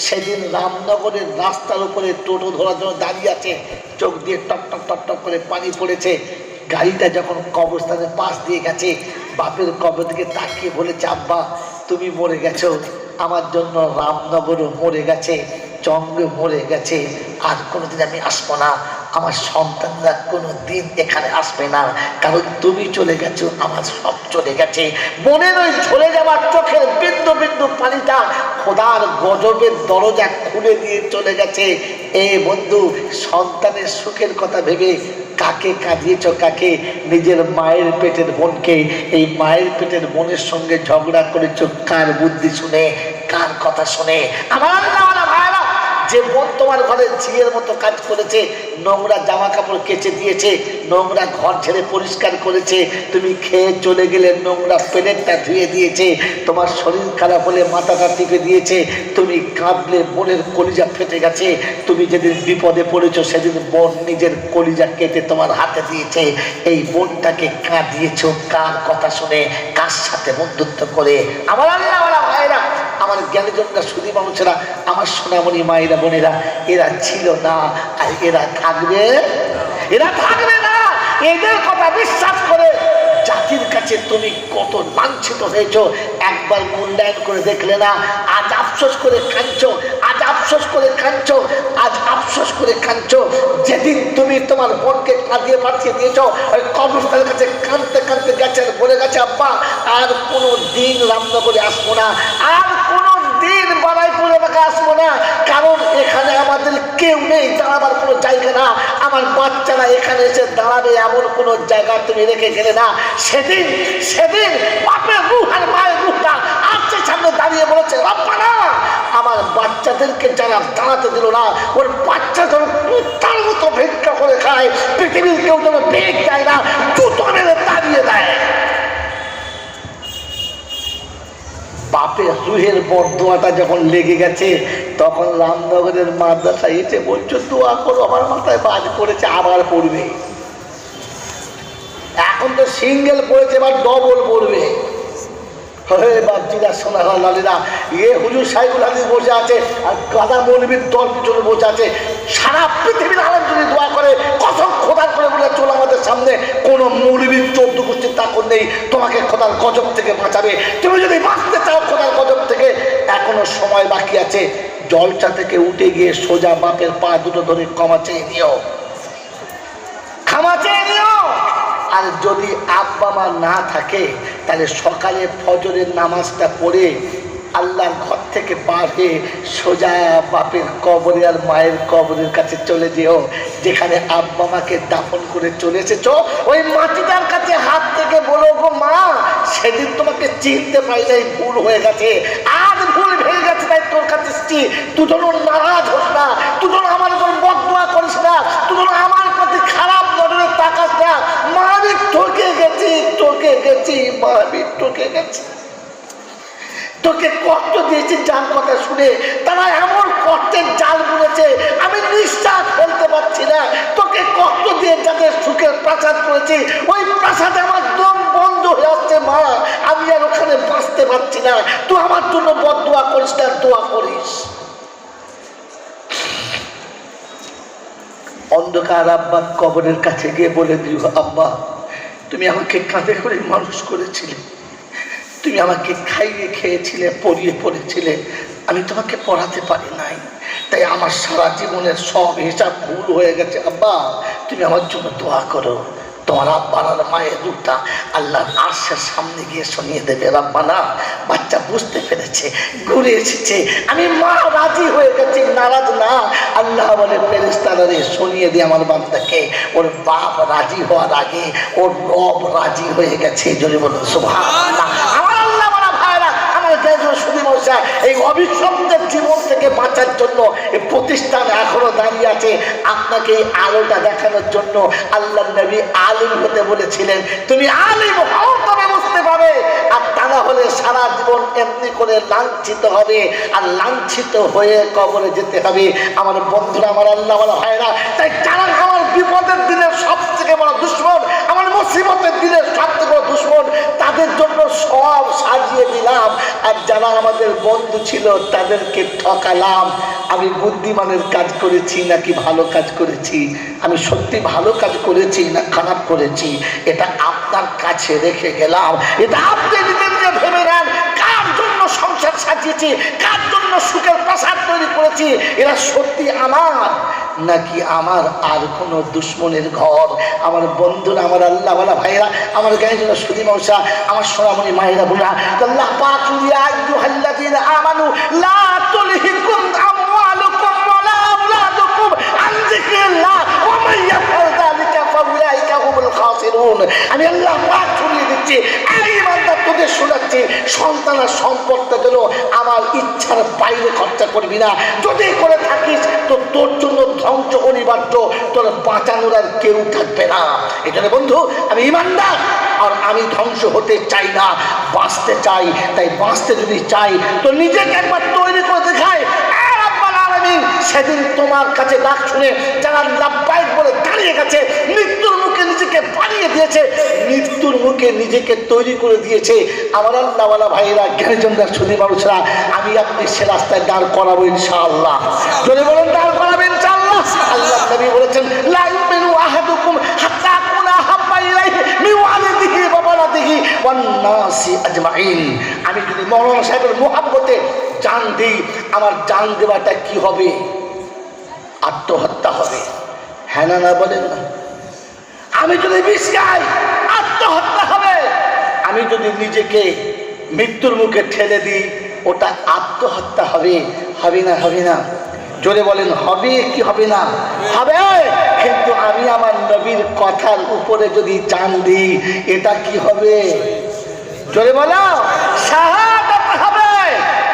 সেদিন রামনগরের রাস্তার উপরে টোটো ধরার জন্য দাঁড়িয়ে আছে, চোখ দিয়ে টপ টপ টপ টপ করে পানি পড়েছে। গাড়িটা যখন কবরস্থানের পাশ দিয়ে গেছে, বাপের কবর দিকে তাকিয়ে বলেছে, আব্বা তুমি মরে গেছো, আমার জন্য রামনগরও মরে গেছে, চন্দ্র মরে গেছে, আর কোনোদিন আমি আসবো না, আমার সন্তানরা কোনো দিন এখানে আসবে না, কারণ তুমি চলে গেছো, আমার সব চলে গেছে। মনের ওই ঝরে যাওয়ার চোখের বিন্দু বিন্দু পানিটা খোদার গজবের দরজা খুলে দিয়ে চলে গেছে। বন্ধু, সন্তানের সুখের কথা ভেবে কাকে কাঁদিয়েছ? কাকে? নিজের মায়ের পেটের বোনকে। এই মায়ের পেটের বোনের সঙ্গে ঝগড়া করেছ কার বুদ্ধি শুনে, কার কথা শুনে? আমার আল্লাহওয়ালা ভাইরা, যে বোন তোমার ঘরে ঝিয়ের মতো কাজ করেছে, নোংরা জামা কাপড় কেচে দিয়েছে, নোংরা ঘর ছেড়ে পরিষ্কার করেছে, তুমি খেয়ে চলে গেলে নোংরা প্লেটটা ধুয়ে দিয়েছে, তোমার শরীর খারাপ হলে মাথাটা টিপে দিয়েছে, তুমি কাঁদলে বোনের কলিজা ফেটে গেছে, তুমি যেদিন বিপদে পড়েছো সেদিন বোন নিজের কলিজা কেটে তোমার হাতে দিয়েছে। এই বোনটাকে কাঁদিয়েছ কার কথা শুনে, কার সাথে বন্ধুত্ব করে? আমার আল্লাহওয়ালা ভাইরা, আমার জ্ঞানীজনরা, সুধী মানুষেরা, আমার সোনামণি মায়েরা বোনেরা, এরা ছিল না আর এরা থাকবে, এরা থাকবে না। এদের কথা বিশ্বাস করে জাতির কাছে তুমি কত লাঞ্ছিত হয়েছ, একবার মূল্যায়ন করে দেখলে না? আজ আফসোস করে কাঁদছ, আজ আফসোস করে কাঁদছ, আজ আফসোস করে কাঁদছ। যেদিন তুমি তোমার বোনকে কাঁদিয়ে পাঠিয়ে দিয়েছ, ওই কবরস্থানের কাছে কাঁদতে কাঁদতে গেছে, বলে গেছে, আব্বা আর কোনো দিন রামনগরে আসবো না, আর কোনো দিন বারাইপুর এলাকা আসবো না, কারণ এখানে আমাদের কেউ নেই, দাঁড়াবার কোনো জায়গা না, আমার বাচ্চারা এখানে এসে দাঁড়াবে এমন কোনো জায়গা তুমি রেখে গেলে না। সেদিন সেদিন বাপের রূহ আর মায়ের রূহটা আজকের সামনে দাঁড়িয়ে বলেছে, রব্বানা আমার বাচ্চাদেরকে যারা দাঁড়াতে দিল না, ওর বাচ্চা যেন তার মতো ভিক্ষা করে খায়, পৃথিবীর কেউ যেন বেগ দেয় না, জুতো মেরে দাঁড়িয়ে দেয়। বাপের রুহের বরদোয়াটা যখন লেগে গেছে, তখন রামনগরের মাদ্রাসা এসে বলছো, দোয়া করো, আমার মাথায় বাজ পড়েছে, আবার পড়বে। এখন তো সিঙ্গেল পড়েছে, এবার ডবল পড়বে। বাপজিরা, সোনা লালিরা, হুজুর সাইকুল হাদিস বসে আছে, আর গাদা মৌলবীর দল পিছনে বসে আছে। সারা পৃথিবীর আলেম যদি দোয়া করে, কসম খোদার করে বলে চলো আমাদের সামনে, কোনো মৌলবীর 14 গোষ্ঠীর তাকত নেই, তোমাকে খোদার গজব থেকে বাঁচাবে। তুমি যদি বাঁচতে চাও খোদার গজব থেকে, এখনো সময় বাকি আছে। জলসা থেকে উঠে গিয়ে সোজা বাপের পা দুটো ধরে ক্ষমা চেয়ে নিও, ক্ষমা চেয়ে নিও। আর যদি আব্বা মা না থাকে, তাহলে সকালে ফজরের নামাজটা পড়ে আল্লাহর ঘর থেকে বার হয়ে সোজা বাপের কবরে আর মায়ের কবরের কাছে চলে যেও, যেখানে আব্বা মাকে দাফন করে চলে এসেছো। ওই মাটিটার কাছে হাত থেকে বলো, গো মা, সেদিন তোমাকে চিনতে পারি নাই, ভুল হয়ে গেছে, আজ ভুল ভেঙে গেছে, তাই তোর কাছে এসেছি। দুজন নারাজ হোস না, দুজন আমার উপর বদদোয়া করিস না, দুজন আমার প্রতি খারাপ নজরে তাকাস না। মা আমি ঠকে গেছি, ঠকে গেছি, মা আমি ঠকে গেছি। তোকে কষ্ট দিয়েছি যার কথা শুনে, তারা এমন কষ্টের জাল বুনেছে, আমি নিঃশ্বাস ফেলতে পারছি না। তোকে কষ্ট দিয়ে যাদের সুখের প্রাসাদ করেছি, ওই প্রাসাদে আমার দম বন্ধ হয়ে আসছে মা, আমি আর ওখানে বাঁচতে পারছি না। তুই আমার জন্য বদদোয়া করিস না, দোয়া করিস। অন্ধকার আব্বা কবরের কাছে গিয়ে বলে দিও, আব্বা তুমি আমাকে কাঁধে করে মানুষ করেছিলে, তুমি আমাকে খাইয়ে খেয়েছিলে, পড়িয়ে পড়েছিলে, আমি তোমাকে পড়াতে পারি নাই, তাই আমার সারা জীবনের সব হিসাব ভুল হয়ে গেছে। আব্বা তুমি আমার জন্য দোয়া করো, তোমার আব্বার আর মায়ের রূপটা আল্লাহর আরশের সামনে গিয়ে শুনিয়ে দেবে। রাব্বানা, বাচ্চা বুঝতে পেরেছে, ঘুরে এসেছে, আমি মা রাজি হয়ে গেছি, নারাজ না। আল্লাহ বলে, ফেরেশতারা রে শুনিয়ে দিয়ে আমার বান্দাকে, ওর বাপ রাজি হওয়ার আগে ওর রব রাজি হয়ে গেছে। যদি বলুন সুবহানাল্লাহ। আমার আল্লাহ বলা ভাইরা, আমার সুদী মশা, এই অভিশপ্তের জীবন থেকে বাঁচার জন্য এই প্রতিষ্ঠান এখনো দাঁড়িয়ে আছে। আপনাকে এই আলোটা দেখানোর জন্য আল্লাহ নবী আলিম হতে বলেছিলেন। তুমি আলিম হও তবে বুঝতে পারবে, আর তা না হলে সারা জীবন এমনি করে লাঞ্ছিত হবে, আর লাঞ্ছিত হয়ে কবরে যেতে হবে। আমার বন্ধুরা, আমার আল্লাহ বলা হয় না, তাই যারা আমার বিপদের দিনের সব থেকে বড় দুশ্মন, আমার মুসিবতের দিনের সব থেকে বড় দুশ্মন, তাদের জন্য সব সাজিয়ে দিলাম। আর যারা আমাদের বন্ধু ছিল তাদেরকে ঠকালাম। আমি বুদ্ধিমানের কাজ করেছি নাকি ভালো কাজ করেছি, আমি সত্যি ভালো কাজ করেছি না খারাপ করেছি, এটা আপনার কাছে রেখে গেলাম। এটা আপনি নিজে নিজে ভেবে নেন, কার জন্য সংসার সাজিয়েছি, কার জন্য সুখের প্রাসাদ তৈরি করেছি, এরা সত্যি আমার নাকি আমার আর কোনো দুশ্মনের ঘর। আমার বন্ধুরা, আমার আল্লাহ ওয়ালা ভাইরা, আমার গায়ের সুদী মৌসা, আমার সোনামণি মায়েরা বোনা, আল্লাহ পাক ইয়া আইয়ুহাল্লাযীনা আমানু লা তুলহিকুম আমওয়ালুকুম ওয়ালা আওলাদুকুম আন যিকরিল্লাহ ওয়া মান ইয়াফআল যালিকা ফাউলাইকা হুমুল খাসিরুন। আমি আল্লাহ পাক শুনিয়ে দিচ্ছি, এই বান্দা তোদের শোনাচ্ছি, সন্তান আর সম্পদটা যেন আমার ইচ্ছার বাইরে খরচা করবি না। যদি করে থাকিস তো তোর জন্য ধ্বংস অনিবার্য, তোর বাঁচানোর আর কেউ থাকবে না। এখানে বন্ধু, আমি ইমানদার আর আমি ধ্বংস হতে চাই না, বাঁচতে চাই। তাই বাঁচতে যদি চাই তো নিজেকে একবার তৈরি করে দেখায়। সেদিন তোমার কাছে ডাক শুনে যারা লাব্বাইক বলে দাঁড়িয়ে গেছে, মৃত্যুর মুখে নিজেকে বানিয়ে দিয়েছে, মৃত্যুর মুখে নিজেকে তৈরি করে দিয়েছে, আমার আল্লাহওয়ালা ভাইয়েরা, জ্ঞানীজনরা, সুধী মানুষরা, আমি আপনি সে রাস্তায় দাঁড় করাবো ইনশাআল্লাহ। যদি বলেন দাঁড় করাবেন ইনশাআল্লাহ। আল্লাহ নবী বলেছেন, লা ইউমিনু আহাদুকুম হাত্তা আকুনা হাব্বা ইলাইহি মিন ওয়ালিদিহি ওয়া বানাতিহি ওয়ান নাসি আজমাইন। আমি যদি মওলানা সাহেবের মুহাব্বতে জান দিই, আমার জান দেওয়াটা কি হবে? আত্মহত্যা হবে। হ্যাঁ না না বলেন না? আমি যদি বিষ খাই আত্মহত্যা হবে। আমি যদি নিজেকে মৃত্যুর মুখে ঠেলে দিই ওটা আত্মহত্যা হবে। হবে না? হবে না? জোরে বলেন, হবে কি হবে না? হবে। কিন্তু আমি আমার নবীর কথার উপরে যদি জান দিই এটা কি হবে? জোরে বলো, শাহাদাত হবে।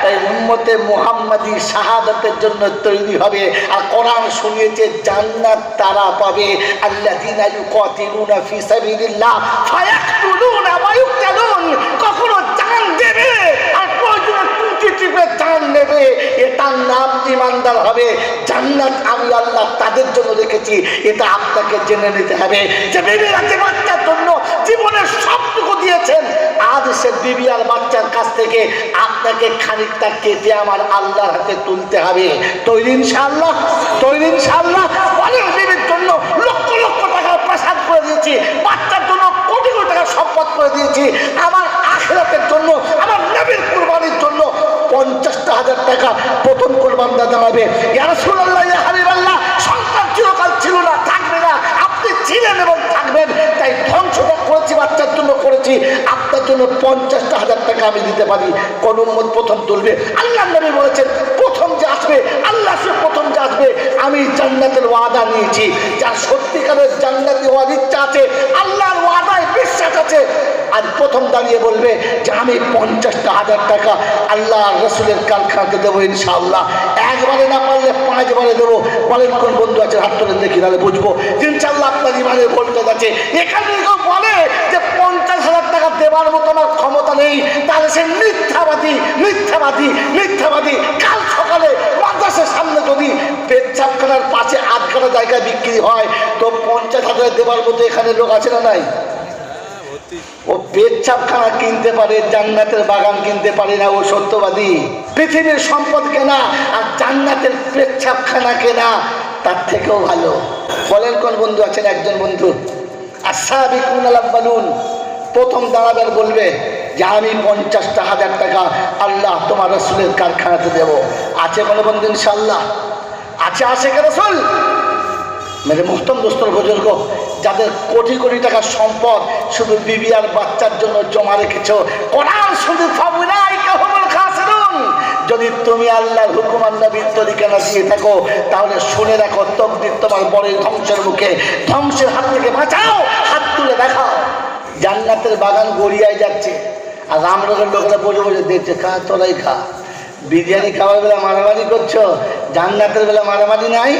তাই উম্মতে মুহাম্মাদি শাহাদাতের জন্য তৈরি হবে। আর কোরআন শুনিয়েছে জান্নাত তারা পাবে, আল্লাযীনা ইউকাতিলুনা ফি সাবিলিল্লাহ ফায়াকতুলুনা ওয়া ইউকতালুন। কখনো জান দেবে আর প্রয়োজনে টুটি টিপে জান নেবে, এটার নাম ঈমানদার হবে। জান্নাত আমি আল্লাহ তাদের জন্য রেখেছি, এটা আপনাকে জেনে নিতে হবে। যে বিবি আছে বাচ্চার জন্য জীবনের সবটুকু দিয়েছেন, আজ সে বিবি আর বাচ্চার কাছ থেকে আপনাকে খানিকটা কেটে আমার আল্লাহর হাতে তুলতে হবে। তৈরি ইনশাআল্লাহ? তৈরি ইনশাআল্লাহ? অনেক বিবির জন্য লক্ষ লক্ষ টাকার প্রাসাদ করে দিয়েছি, বাচ্চার জন্য কোটি কোটি টাকার সম্পদ করে দিয়েছি, আমার আখিরাতের জন্য, আমার নবীর কুরবানির জন্য 50,000 টাকা প্রথম কোরবান দেওয়া হবে। ইয়া রাসূলুল্লাহ, ইয়া হাবিবাল্লাহ, সন্তান চিরকাল ছিল না, থাকবে না, আপনি ছিলেন এবং থাকবেন। তাই ধ্বংসটা করেছি, বাচ্চার জন্য করেছি, আপনার জন্য 50,000 টাকা আমি দিতে পারি। কোন উম্মত প্রথম তুলবে? আল্লাহ নবী বলেছেন, প্রথম যে আসবে আল্লাহ, সে প্রথম যে আসবে আমি জান্নাতের ওয়াদা নিয়েছি। যার সত্যিকারের জান্নাতি হওয়ার ইচ্ছা আছে, আল্লাহর ওয়াদায় বিশ্বাস আছে, আর প্রথম দাঁড়িয়ে বলবে যে আমি 50,000 টাকা আল্লাহ রসুলের কারখানাতে দেবো ইনশাআল্লাহ। একবারে না পারলে 5 বারে দেবো। বলেন কোন বন্ধু আছে? হাত তোলেন দেখি, তাহলে বুঝবো ইনশাআল্লাহ আপনার ইমানের ভোল্টেজ আছে। এখানে কেউ বলে যে 50,000 টাকা দেওয়ার মতো আমার ক্ষমতা নেই, তাহলে সে মিথ্যাবাদী, মিথ্যাবাদী, মিথ্যাবাদী। কাল সকালে মাদ্রাসার সামনে যদি পেচ্ছাপখানার পাশে 8 কাটা জায়গা বিক্রি হয় তো 50,000 দেওয়ার মতো এখানে লোক আছে না নাই? ও পেচ্ছাপখানা কিনতে পারে, জান্নাতের বাগান কিনতে পারে না, ও সত্যবাদী। পৃথিবীর সম্পদ কেনা আর জান্নাতের পেচ্ছাপখানা কেনা তার থেকেও ভালো। বলেন কোন বন্ধু আছেন? একজন বন্ধু। আস-সাবিকুনাল আউয়ালুন প্রথম দাঁড়াবেন, বলবে যে আমি 50,000 টাকা আল্লাহ তোমার রাসূলের কারখানাতে দেব। আছে কোনো বন্ধু? ইনশাআল্লাহ আছে। আশেখ রাসূল মেরে মুহতরম দোস্তর বুজুর্গ, যাদের কোটি কোটি টাকার সম্পদ শুধু বিবি আর বাচ্চার জন্য জমা রেখেছ, কোরআন শুধু ফাউলাইকা হুমুল খাসিরুন। যদি তুমি আল্লাহর হুকুম আর নবীর তরিকা না দিয়ে থাকো তাহলে শুনে রাখো, তকদির তোমার বড় ধ্বংসের মুখে। ধ্বংসের হাত থেকে বাঁচাও, হাত তুলে দেখাও। জান্নাতের বাগান গড়িয়ায় যাচ্ছে আর রামনগরের লোকেরা বসে বসে দেখছে, খা তোরাই খা। বিরিয়ানি খাওয়ার বেলা মারামারি করছো, জান্নাতের বেলা মারামারি নাই?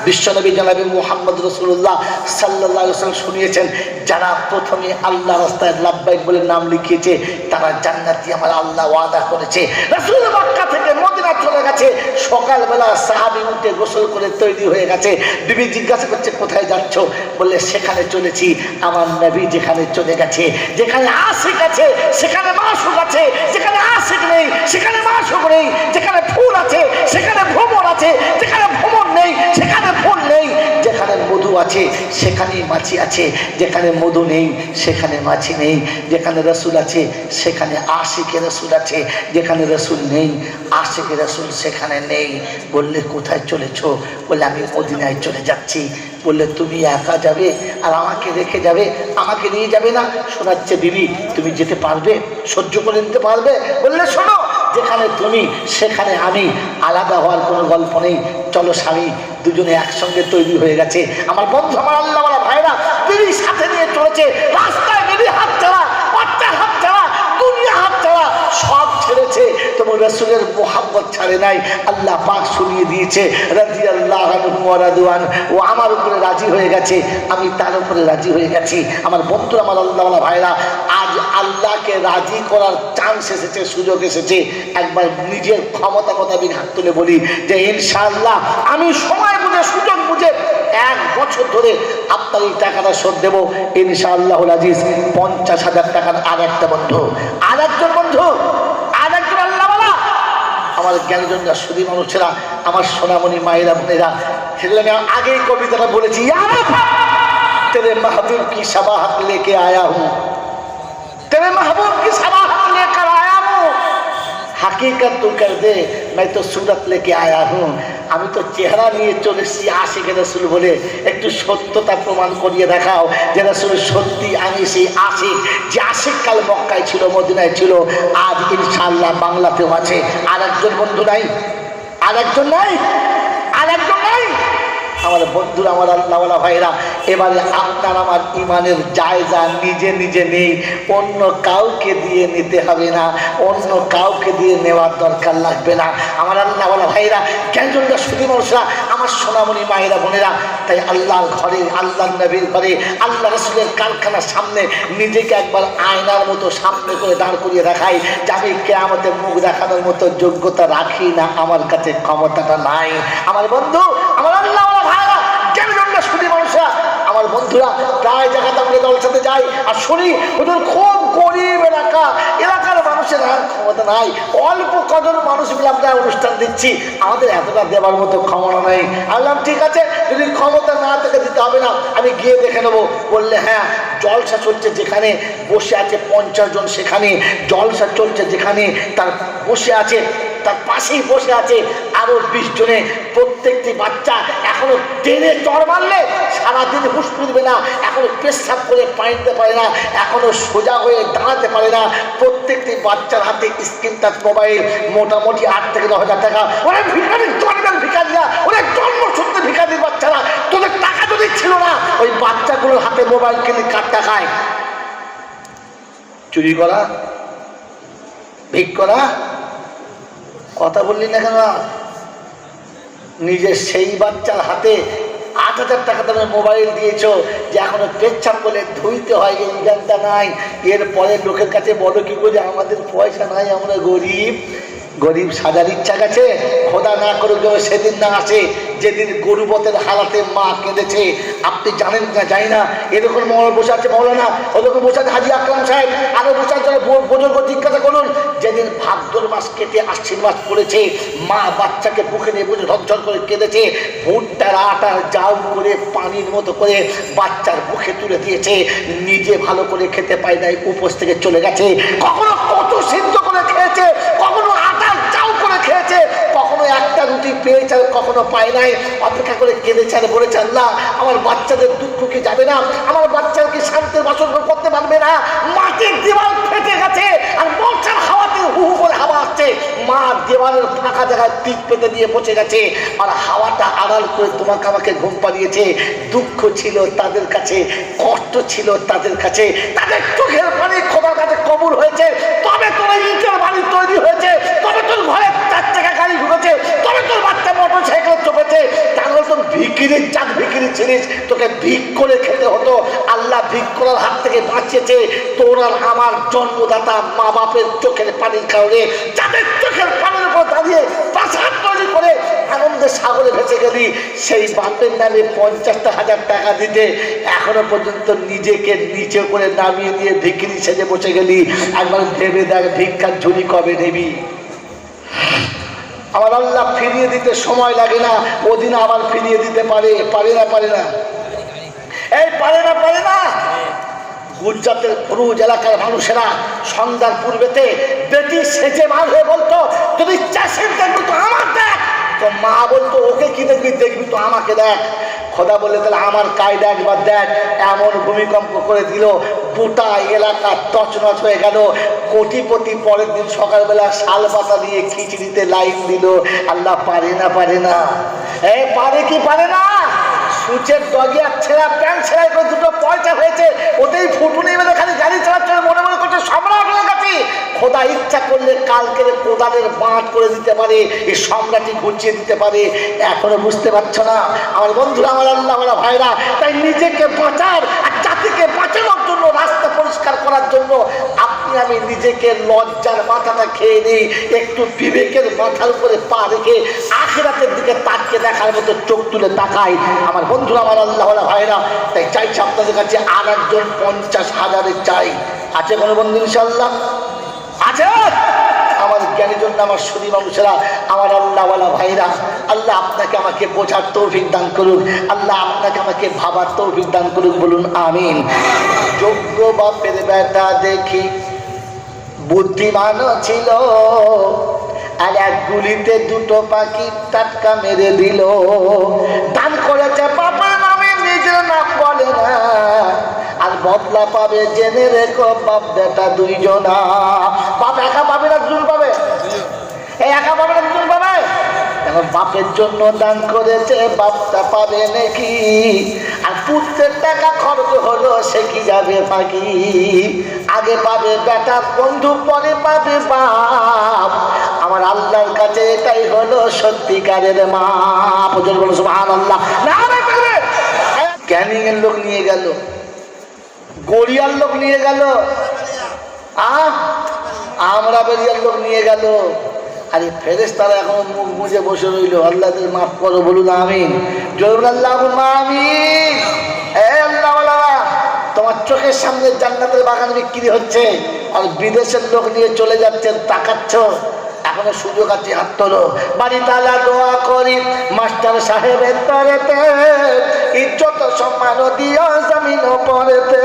বিশ্বনবী জনাবে মুহাম্মদ রাসূলুল্লাহ সাল্লাল্লাহু আলাইহি ওয়াসাল্লাম শুনিয়েছেন, যারা প্রথমে আল্লাহ রাস্তায় লাব্বাইক বলে নাম লিখিয়েছে তারা জান্নাতি আমার আল্লাহ ওয়াদা করেছে। রাসূল মক্কা থেকে মদিনা চলে গেছে, সকালবেলা সাহাবী উঠে গোসল করে তৈরি হয়ে গেছে। বিবি জিজ্ঞাসা করছে কোথায় যাচ্ছ? বললে সেখানে চলেছি আমার নবী যেখানে চলে গেছে। যেখানে আশিক আছে সেখানে মাশুক আছে, যেখানে আশিক নেই সেখানে মাশুক নেই, যেখানে ফুল আছে সেখানে ভ্রমর আছে, যেখানে ভ্রমর নেই সেখানে ফুল নেই, যেখানে মধু আছে সেখানেই মাছি আছে, যেখানে মধু নেই সেখানে মাছি নেই, যেখানে রসুল আছে সেখানে আশিকে রসুল আছে, যেখানে রসুল নেই আশিকে রসুল সেখানে নেই। বললে কোথায় চলেছ? বললে আমি মদিনায় চলে যাচ্ছি। বললে তুমি একা যাবে আর আমাকে রেখে যাবে, আমাকে নিয়ে যাবে না? শোনাচ্ছে বিবি তুমি যেতে পারবে, সহ্য করে নিতে পারবে? বললে শোনো, যেখানে তুমি সেখানে আমি, আলাদা হওয়ার কোনো গল্প নেই। চলো স্বামী, দুজনে একসঙ্গে তৈরি হয়ে গেছে। আমার বন্ধু, আমার আল্লাহওয়ালা ভাইরা, বিবি সাথে নিয়ে চলেছে। রাস্তায় বিবি হাত ছাড়া, বাচ্চা হাত ছাড়া, দুনিয়া হাত ছাড়া, সব ছেড়েছে, তোমার রাসূলের মুহাব্বত ছাড়ে নাই। আল্লাহ পাক শুনিয়ে দিয়েছে রাদিয়াল্লাহু আনহু ওয়া রাদওয়ান, ও আমার উপরে রাজি হয়ে গেছে, আমি তার উপরে রাজি হয়ে গেছি। আমার বন্ধু, আমার আল্লাহওয়ালা ভাইরা, আজ আল্লাহকে রাজি করার চান্স এসেছে, সুযোগ এসেছে। একবার নিজের ক্ষমতা মোতাবেক হাত তুলে বলি যে ইনশাআল্লাহ আমি সময় বুঝে, সুযোগ বুঝে 1 বছর ধরে আপনার এই টাকাটা শোধ দেবো ইনশাআল্লাহুল আজিজ। 50,000 টাকার আর একটা বন্ধু, আর একজন বন্ধু, আর একজন আল্লাহওয়ালা, আমার জ্ঞানীজনরা, সুধী মানুষেরা, আমার সোনামণি মায়েরা বোনেরা, সেগুলো আমি আগেই কবিতাটা বলেছি, তেরে মাহবুব কি শাবাহাত লেকে আয়া হুঁ, तेरे महबूब की सबाहत लेकर आया हूँ, हकीकत तू कर दे मैं तो सूरत लेके आया हूँ। আমি তো চেহারা নিয়ে চলে এসেছি আশিকে রাসূল বলে, একটু সত্যতা প্রমাণ করিয়ে দেখাও যে রাসূল সত্যি আমি সেই আশিক, যে আশিক কাল মক্কায় ছিল, মদিনায় ছিল, আজ ইনশাআল্লাহ বাংলাতেও আছে। আর একজন বন্ধু নাই, আর একজন নাই, আর একজন নাই। আমার বন্ধুরা, আমার আল্লাহওয়ালা ভাইরা, এবারে আপনার আমার ইমানের জায়গা নিজে নিজে নেই, অন্য কাউকে দিয়ে নিতে হবে না, অন্য কাউকে দিয়ে নেওয়ার দরকার লাগবে না। আমার আল্লাহওয়ালা ভাইরা, জ্ঞানজনরা, সুধী মানুষরা, আমার সোনামণি মায়েরা বোনেরা, তাই আল্লাহর ঘরে, আল্লাহর নবীর ঘরে, আল্লাহ রাসূলের কারখানার সামনে নিজেকে একবার আয়নার মতো সামনে করে দাঁড় করিয়ে দেখাই যে আমি কিয়ামতে মুখ দেখানোর মতো যোগ্যতা রাখি না, আমার কাছে ক্ষমতাটা নাই। আমার বন্ধু, আমার আল্লাহওয়ালা ভাইরা, জ্ঞানজনরা, সুধী মানুষরা, আমার বন্ধুরা, প্রায় জায়গাতে আমরা জলসাতে যাই আর শুনি ওদের খুব গরিব এলাকা, এলাকার মানুষের আর ক্ষমতা নাই, অল্প কজন মানুষ মিলে আমরা অনুষ্ঠান দিচ্ছি, আমাদের এতটা দেওয়ার মতো ক্ষমতা নেই। বললাম ঠিক আছে, যদি ক্ষমতা না থেকে দিতে হবে না, আমি গিয়ে দেখে নেবো। বললে হ্যাঁ, জলসা চলছে যেখানে বসে আছে 50 জন, সেখানে জলসা চলছে যেখানে তার বসে আছে, তার পাশেই বসে আছে আরো 20 জনে। প্রত্যেকটি বাচ্চা এখনো টেনে চড় মারলে সারাদিন হুঁশ ফিরবে না, এখনো পেশাব করে পাইতে পারে না, এখনো সোজা হয়ে দাঁড়াতে পারে না। প্রত্যেকটি বাচ্চার হাতে স্ক্রিন টাচ মোবাইল, মোটামুটি 8 থেকে 10,000 টাকা। অনেক ভিখারি, জন্মের ভিখারিরা, অনেক জন্মসূত্রে ভিখারির বাচ্চারা, তোদের টাকা যদি ছিল না, ওই বাচ্চাগুলোর হাতে মোবাইল কিনে কার টাকায় চুরি করা, ভিক করা। কথা বললি না কেন? নিজের সেই বাচ্চার হাতে 8,000 টাকা দামের মোবাইল দিয়েছ যে এখনো পেচ্ছাপ বলে ধুইতে হয়, এই জ্ঞানটা নাই। এরপরে লোকের কাছে বলো কি করে আমাদের পয়সা নাই, আমরা গরিব। গরিব সাজার ইচ্ছা গেছে, খোদা না করুক যেন সেদিন না আসে যেদিন গরুবতের হালাতে মা কেঁদেছে। আপনি জানেন না, জানি না, এরকম বসে আছে মৌলানা, ওরকম বসে আছে হাজি আকরাম সাহেব, আরো বসে আছে বুজুর্গ, জিজ্ঞাসা করুন, যেদিন ভাদ্র মাস কেটে আশ্বিন মাস পড়েছে, মা বাচ্চাকে বুকে নিয়ে বুঝে ঝরঝর করে কেঁদেছে, ভুট্টার আটা জাউ করে পানির মতো করে বাচ্চার মুখে তুলে দিয়েছে, নিজে ভালো করে খেতে পায় নাই, উপোস থেকে চলে গেছে। কখনো কত সিদ্ধ করে খেয়েছে, কখনো আটা চাউ করে খেয়েছে, কখনো একটা রুটি পেয়েছে, কখনো পায় নাই। অপেক্ষা করে কেঁদেছে আর বলেছে আল্লাহ আমার বাচ্চাদের দুঃখ কি যাবে না, আমার বাচ্চারা কি শান্তির বাসন করতে পারবে না। মাটির দেওয়াল ফেটে গেছে আর বর্ষার হাওয়াতে হু হু করে হাওয়া আসছে, মা দেওয়ালের ফাঁকা জায়গায় পিঠ পেতে দিয়ে বসে গেছে আর হাওয়াটা আড়াল করে তোমাকে আমাকে ঘুম পাড়িয়েছে। দুঃখ ছিল তাদের কাছে, কষ্ট ছিল তাদের কাছে, তাদের চোখের পানি খোদার কাছে কবুল হয়েছে, তবে তোর ইটের বাড়ি তৈরি হয়েছে, তবে তোর ঘরে ভিখিরির জাত ভিখিরি ছিলিস, তোকে ভিক করে খেতে হতো। আল্লাহ ভিক করার হাত থেকে বাঁচিয়েছে তোর আর আমার জন্মদাতা মা বাপের চোখের পানির কারণে। যাদের চোখের পানির উপর দাঁড়িয়ে প্রাসাদ তৈরি করে আনন্দের সাগরে ভেসে গেলি, সেই বাপের নামে 50,000 টাকা দিতে এখনো পর্যন্ত নিজেকে নিচে করে নামিয়ে দিয়ে ভিখিরি সেজে বসে গেলি। একবার ভেবে দেখ ভিক্ষার ঝুলি কবে নেবি? আমার আল্লাহ ফিরিয়ে দিতে সময় লাগে না, ওদিন আবার ফিরিয়ে দিতে পারে। পারে না? পারে না? এই পারে না? পারে না? গুজরাটের ভরুজ এলাকার মানুষেরা সন্ধ্যার পূর্বেতে বেটি সেজে মার হয়ে বলতো, যদি চাষের দেখবি তো আমার দেখ। তো মা বলতো, ওকে কি দেখবি? দেখবি তো আমাকে দেখ। খোদা বলে, তাহলে আমার কায়দা একবার দেখ। এমন ভূমিকম্প করে দিল, গোটা এলাকা তছনছ হয়ে গেল। কোটিপতি পরের দিন সকালবেলা শাল পাতা দিয়ে খিচড়িতে লাইন দিল। আল্লাহ পারে না? পারে না? পারে কি পারে না? সুচের ডগিয়ার ছেঁড়া প্যান্ট ছেঁড়াই করে দুটো পয়সা হয়েছে, ওতেই ফুটুনি মেলে খালি গাড়ি চালাচ্ছে, মনে মনে করছে সম্রাট হয়ে গেছে। খোদা ইচ্ছা করলে কালকে কোদালের বাঁট করে দিতে পারে, এই সম্রাটই ঘুরছিয়ে দিতে পারে। এখনো বুঝতে পারছো না আমার বন্ধুরা, আমার আল্লাহ, আমার ভাইরা? তাই নিজেকে বাঁচার আর জাতিকে বাঁচানোর জন্য, রাস্তা পরিষ্কার করার জন্য আপনি আমি নিজেকে লজ্জার মাথাটা খেয়ে নিই, একটু বিবেকের মাথার উপরে পা রেখে আখিরাতের দিকে তাকিয়ে দেখার মতো চোখ তুলে তাকাই। আমার বন্ধুরা, আমার আল্লাহ ভাইরা, তাই চাইছি আপনাদের কাছে আর একজন 50,000 চাই। আছে কোনো বন্ধু ইনশাআল্লাহ? আছে? আমার জ্ঞানের জন্য আমার সুদী মানুষেরা, আমার আল্লাহওয়ালা ভাইরা, আল্লাহ আপনাকে আমাকে বোঝার তৌফিক দান করুন, আল্লাহ আপনাকে আমাকে ভাবার তৌফিক দান করুন, বলুন আমিন। যোগ্য বাপের বেটা দেখি বুদ্ধিমান ছিল, আর এক গুলিতে দুটো পাখি টাটকা মেরে দিল। দান করেছে বাপের নামে, নিজের নাম বলে না, আর বদলা পাবে জেনে রেখো বাপ বেটা দুইজনা। বাপ একা পাবে না দুজন পাবে? এই একা পাবে না দুজন পাবে? এখন বাপের জন্য দান করেছে, বাপটা পাবে নাকি? আর পুত্রের টাকা খরচ হলো, সে কি যাবে পাখি? আগে পাবে বেটা বন্ধু, পরে পাবে বাপ। আমার আল্লাহর কাছে এটাই হলো সত্যিকারের মাপ। বলো সুবহানাল্লাহ। ক্যানিং এর লোক নিয়ে গেল, গড়িয়ার লোক নিয়ে গেল, আমরা বেরিয়ার লোক নিয়ে গেল। আরে ফেরেশতারা এখন মুখ মুজে বসে রইল। আল্লাহ মাফ করো, বলুন আমিন। জোর আল্লাহুম্মা আমিন। আল্লাহ, তোমার চোখের সামনে জান্নাতের বাগান বিক্রি হচ্ছে, আর বিদেশের লোক নিয়ে চলে যাচ্ছেন, তাকাচ্ছ। এখনো সুযোগ আছে, হাত তোলো। বাড়ি তালা দোয়া করি মাস্টার সাহেবের তরেতে, ইজ্জত সম্মান দিও জমিন পরেতে।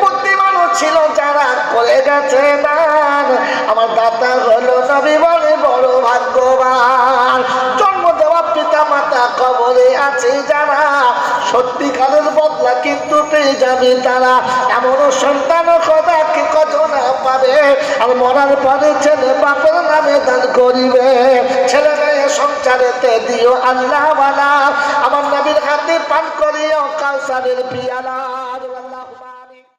বুদ্ধিমান ছিল যারা করে গেছে দান, আমার দাতা হলো নবী বলে বড় ভাগ্যবান। জন্ম দেওয়া পিতা মাতা কবরে আছে যারা, সত্যিকারের বদলা কিন্তু পেয়ে যাবে তারা। এমনও সন্তান খোদা কি কত না পাবে, আর মরার পরে ছেলে বাপের নামে দান করিবে। ছেলে মেয়ে সংসারেতে দিও আল্লাহ, আমার নবীর হাতে পান করিও কাউসারের পিয়ালা।